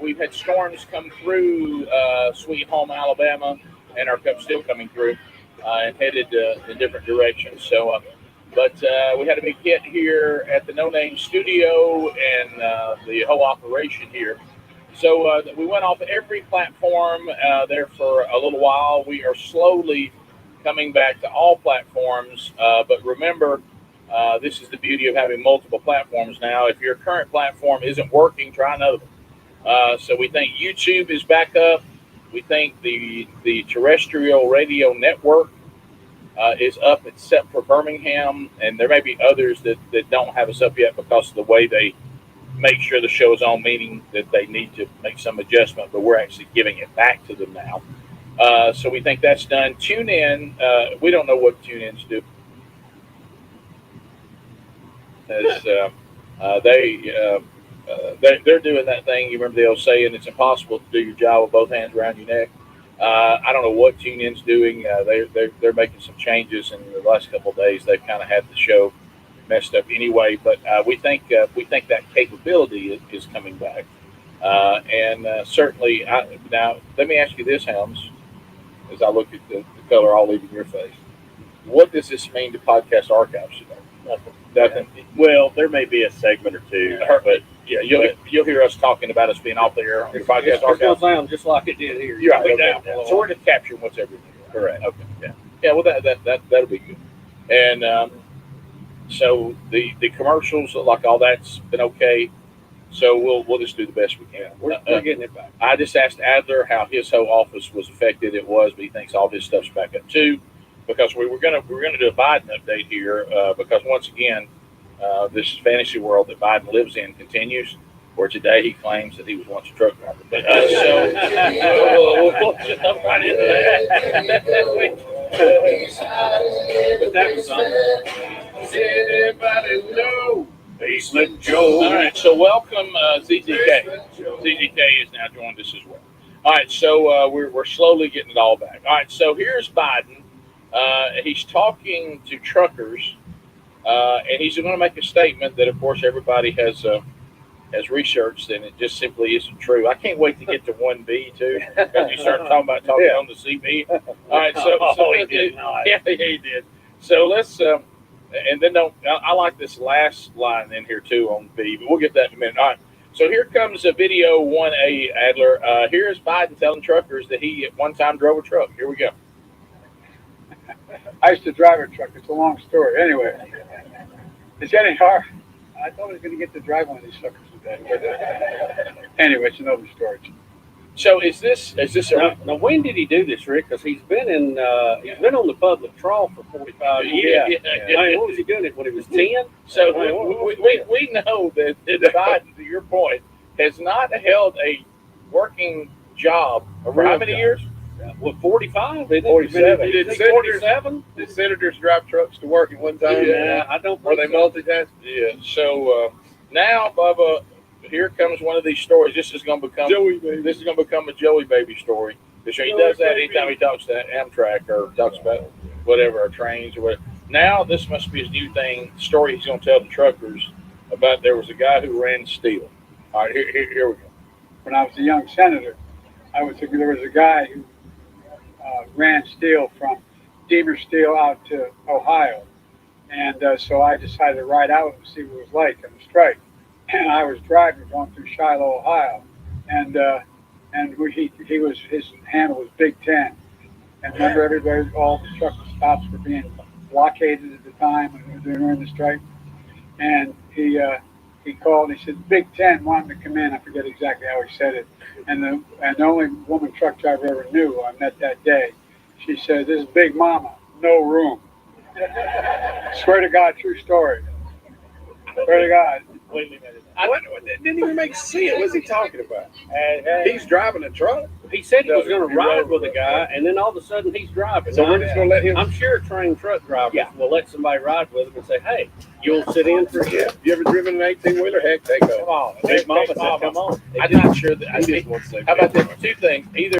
We've had storms come through Sweet Home, Alabama, and are still coming through and headed in different directions. So, but we had a big hit here at the No Name Studio and the whole operation here. So we went off every platform there for a little while. We are slowly coming back to all platforms, but remember, This is the beauty of having multiple platforms now. If your current platform isn't working, try another one. So we think YouTube is back up. We think the terrestrial radio network is up except for Birmingham, and there may be others that don't have us up yet because of the way they make sure the show is on, meaning that they need to make some adjustment, but we're actually giving it back to them now. So we think that's done. TuneIn, we don't know what TuneIn's do. As, they're doing that thing. You remember the old saying, it's impossible to do your job with both hands around your neck. I don't know what TuneIn's doing. They're making some changes, and the last couple of days they've kind of had the show messed up anyway. But we think that capability is coming back, and certainly. Now, let me ask you this, Helms, as I look at the color all leaving your face. What does this mean to podcast archives today? Nothing. Well, there may be a segment or two, but yeah, you'll hear us talking about us being off the air on your podcast it's going to archives. sound just like it did here. You're right. Way Okay. down below. So we're just capturing what's everything. Correct. Okay. Yeah. Yeah. Well, that'll be good. And so the commercials, like all that's been okay. So we'll just do the best we can. We're getting it back. I just asked Adler how his whole office was affected. It was, but he thinks all his stuff's back up too. Because we were gonna do a Biden update here because once again, this fantasy world that Biden lives in continues. Where today he claims that he was once a truck driver. But, so we'll jump right into that. But that was something. Anybody know Basement Joe? All right, so welcome ZZK. ZZK has now joined us as well. All right, so we're slowly getting it all back. All right, so here's Biden. He's talking to truckers, and he's going to make a statement that, of course, everybody has researched, and it just simply isn't true. I can't wait to get to 1B, too, because you start talking on the CB. All right, so he did not. Yeah, he did. So let's, and then I like this last line in here, too, on B, but we'll get that in a minute. All right, so here comes a video 1A, Adler. Here's Biden telling truckers that he at one time drove a truck. Here we go. I used to drive a truck. It's a long story. Anyway, it's getting hard. I thought I was going to get to drive one of these suckers today. But anyway, it's another story. So is this Now, when did he do this, Rick? Because he's been on the public trial for 45 years. Yeah. I mean, what was he doing it when he was 10? So we know that Biden, to your point, has not held a working job for how many years? Well, 45? 47. Did 47? Did senators drive trucks to work at one time? Yeah, I don't Are think they multitask? Yeah. So now, Bubba, here comes one of these stories. This is going to become a Joey Baby story. He does that anytime he talks to Amtrak or talks about whatever, or trains or whatever. Now this must be his new story he's going to tell the truckers about. There was a guy who ran steel. All right, here we go. When I was a young senator, there was a guy who ran steel from Deemer Steel out to Ohio. And so I decided to ride out and see what it was like on the strike. And I was driving going through Shiloh, Ohio. And his handle was Big Ten. And remember all the truck stops were being blockaded at the time when they were in the strike. And he called and he said, Big Ten wanted to come in. I forget exactly how he said it. And the only woman truck driver I ever knew I met that day, she said, this is Big Mama, no room. Swear to God, true story. Swear to God. It didn't even make sense. What's he talking about? He's driving a truck. He said he was going to ride with a guy, and then all of a sudden he's driving. So we're just going to let him. I'm sure trained truck drivers will let somebody ride with him and say, hey, you'll sit in for Yeah. You ever driven an 18-wheeler? Heck, take off. Big Mama said, come on. I'm not sure that He just wants to say How about this? Two things. Either